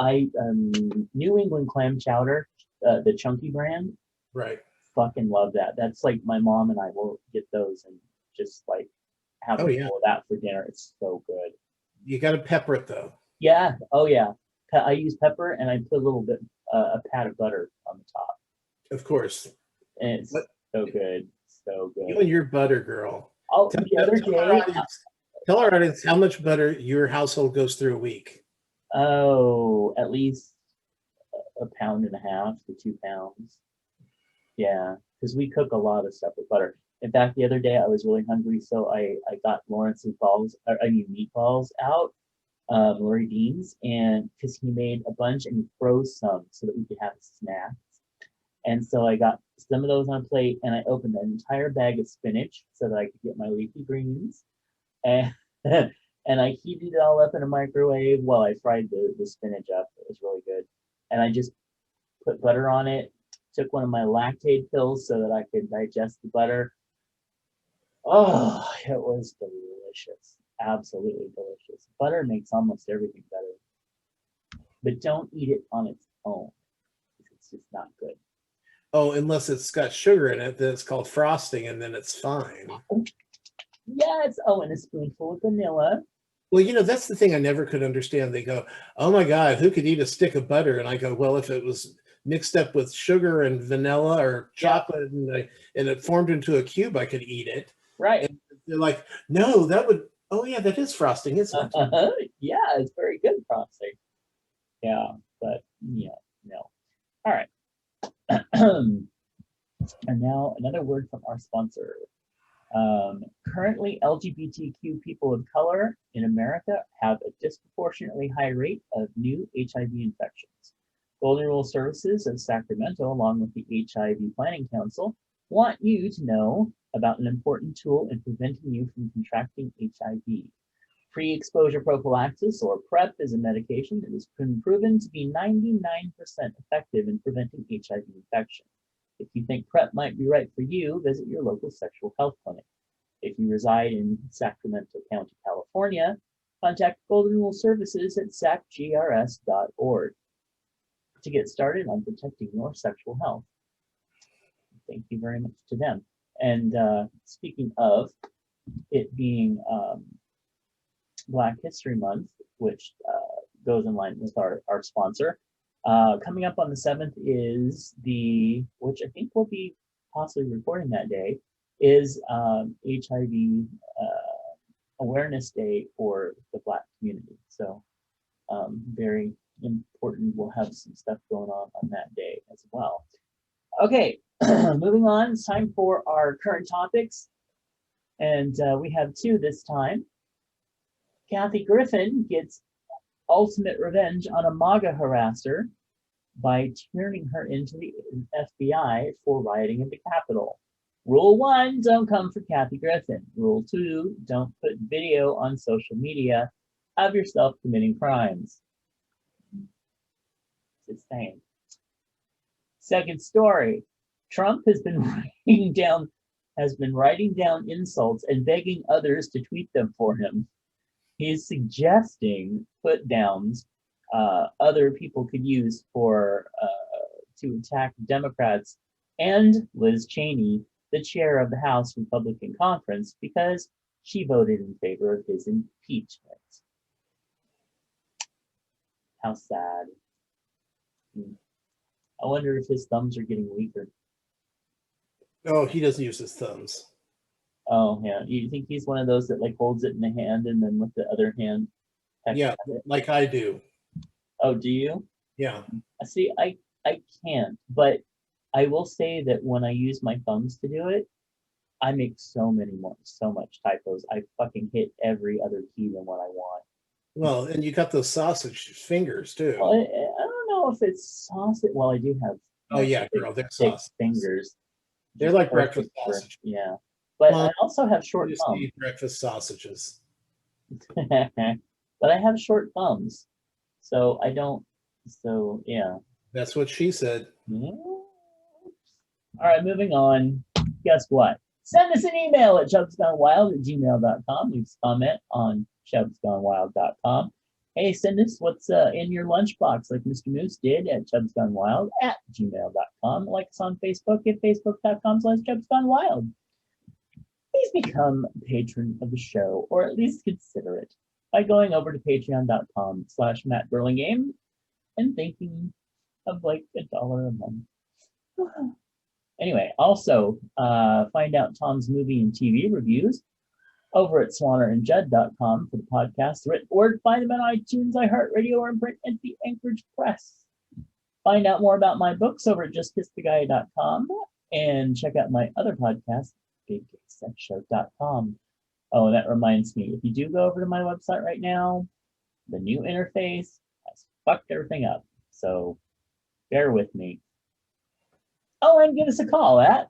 New England clam chowder, the chunky brand.
Right.
Fucking love that. That's like my mom and I will get those and just like have a
Oh yeah.
bowl of that for dinner. It's so good.
You got to pepper it though.
Yeah. Oh yeah. I use pepper and I put a little bit a pat of butter on the top,
Of course.
and it's
What
so good, so
you
good.
and your butter girl.
Oh,
Tell,
the
tell
other
tell our
day,
audience. Tell our audience how much butter your household goes through a week.
oh, at least a pound and a half to 2 pounds. Yeah, because we cook a lot of stuff with butter. In fact, the other day I was really hungry, so I got Lawrence's balls, or, I mean meatballs out, Lori Dean's, and because he made a bunch and he froze some so that we could have snacks. And so I got some of those on a plate, and I opened an entire bag of spinach so that I could get my leafy greens, and and I heated it all up in a microwave while I fried the spinach up. It was really good, and I just put butter on it. Took one of my lactate pills so that I could digest the butter. Oh, it was delicious. Absolutely delicious. Butter makes almost everything better, but don't eat it on its own. It's just not good.
Oh, unless it's got sugar in it, then it's called frosting, and then it's fine.
Yes. Oh, and a spoonful of vanilla.
Well, that's the thing I never could understand. They go, "Oh my God, who could eat a stick of butter?" And I go, "Well, if it was mixed up with sugar and vanilla or
Yeah.
chocolate, and it formed into a cube, I could eat it."
Right.
And they're like, "No, that would. Oh yeah, that is frosting, isn't it?"
Yeah, it's very good frosting. Yeah, but yeah, no. All right. And now another word from our sponsor. Currently, LGBTQ people of color in America have a disproportionately high rate of new HIV infections. Golden Rule Services of Sacramento, along with the HIV Planning Council, want you to know about an important tool in preventing you from contracting HIV. Pre-exposure prophylaxis, or PrEP, is a medication that has been proven to be 99% effective in preventing HIV infection. If you think PrEP might be right for you, visit your local sexual health clinic. If you reside in Sacramento County, California, contact Golden Rule Services at sacgrs.org to get started on protecting your sexual health. Thank you very much to them. And speaking of it being Black History Month, which goes in line with our sponsor, coming up on the 7th is which I think we'll be possibly recording that day, is HIV Awareness Day for the Black community. So very important. We'll have some stuff going on that day as well. Okay, moving on. It's time for our current topics. And we have two this time. Kathy Griffin gets ultimate revenge on a MAGA harasser by turning her into the FBI for rioting in the Capitol. Rule 1, don't come for Kathy Griffin. Rule 2, don't put video on social media of yourself committing crimes. It's insane. Second story, Trump has been writing down insults and begging others to tweet them for him. He is suggesting put downs other people could use to attack Democrats and Liz Cheney, the chair of the House Republican Conference, because she voted in favor of his impeachment. How sad. I wonder if his thumbs are getting weaker.
Oh, he doesn't use his thumbs.
Oh, yeah. You think he's one of those that like holds it in the hand and then with the other hand?
Yeah, like I do.
Oh, do you?
Yeah.
See, I can't, but I will say that when I use my thumbs to do it, I make so much typos. I fucking hit every other key than what I want.
Well, and you got those sausage fingers too.
Well, I don't know if it's sausage. Well, I do have.
Oh yeah, girl, they're
thick
sausage
fingers.
They're like breakfast sausages.
Yeah, but I also have short
just
thumbs.
eat breakfast sausages.
But I have short thumbs, so I don't. So yeah.
That's what she said.
All right, moving on. Guess what? Send us an email at chubsgonewild@gmail.com. Leave a comment on chubsgonewild.com. Hey, send us what's in your lunchbox, like Mr. Moose did at chubsgonewild@gmail.com. Like us on Facebook at facebook.com/chubsgonewild. Please become a patron of the show, or at least consider it, by going over to patreon.com/MattBurlingame and thinking of like $1 a month. Anyway, also find out Tom's movie and TV reviews over at swannerandjudd.com for the podcast. Written word, find them on iTunes, iHeartRadio, or in print at the Anchorage Press. Find out more about my books over at justkisstheguy.com and check out my other podcast, biggaySexShow.com. Oh, and that reminds me, if you do go over to my website right now, the new interface has fucked everything up. So bear with me. Oh, and give us a call at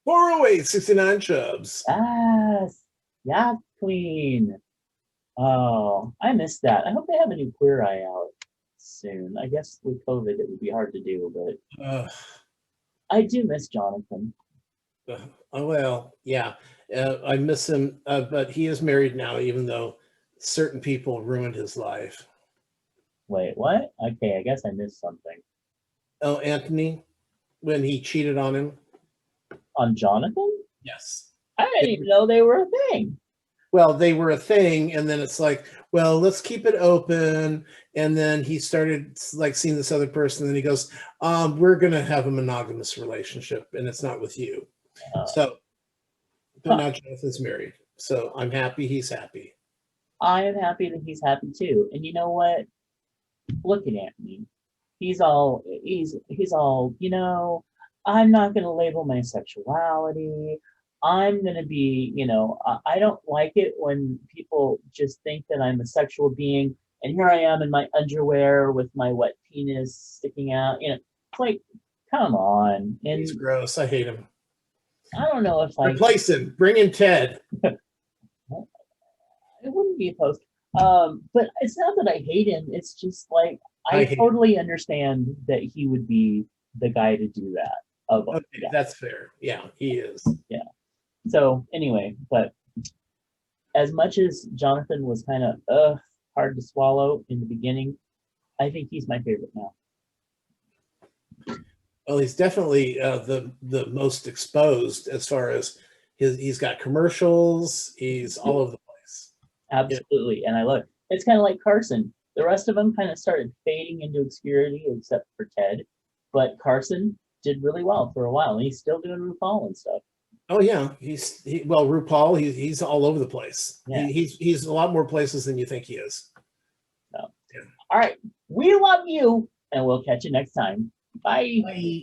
408-69-CHUBS.
Yes, yeah, Queen. Oh, I missed that. I hope they have a new Queer Eye out soon. I guess with COVID it would be hard to do, but I do miss Jonathan.
Oh well, yeah, I miss him, but he is married now, even though certain people ruined his life.
Wait, what? Okay, I guess I missed something.
Oh, Anthony, when he cheated on him.
On Jonathan?
Yes.
I didn't even know they were a thing.
Well, they were a thing, and then it's like, well, let's keep it open. And then he started like seeing this other person, and he goes, we're gonna have a monogamous relationship, and it's not with you. So, but now Jonathan's married. So I'm happy he's happy.
I am happy that he's happy too. And you know what? Looking at me, he's all, you know, I'm not going to label my sexuality. I'm going to be, I don't like it when people just think that I'm a sexual being and here I am in my underwear with my wet penis sticking out. It's like, come on.
He's
And
gross. I hate him.
I don't know if
Replace him. Bring in Ted.
it wouldn't be opposed. But it's not that I hate him. It's just like,
I
I
hate him.
totally understand that he would be the guy to do that.
Okay,
Yeah.
that's fair. Yeah, he is.
Yeah. So anyway, but as much as Jonathan was kind of hard to swallow in the beginning, I think he's my favorite now.
Well, he's definitely the most exposed as far as he's got commercials. He's all over the place.
Absolutely. Yeah. And I love it. It's kind of like Carson. The rest of them kind of started fading into obscurity except for Ted. But Carson did really well for a while. And he's still doing RuPaul and stuff.
Oh yeah, well, RuPaul. He's all over the place.
Yeah.
He's a lot more places than you think he is.
So. Yeah. All right. We love you, and we'll catch you next time. Bye.
Bye.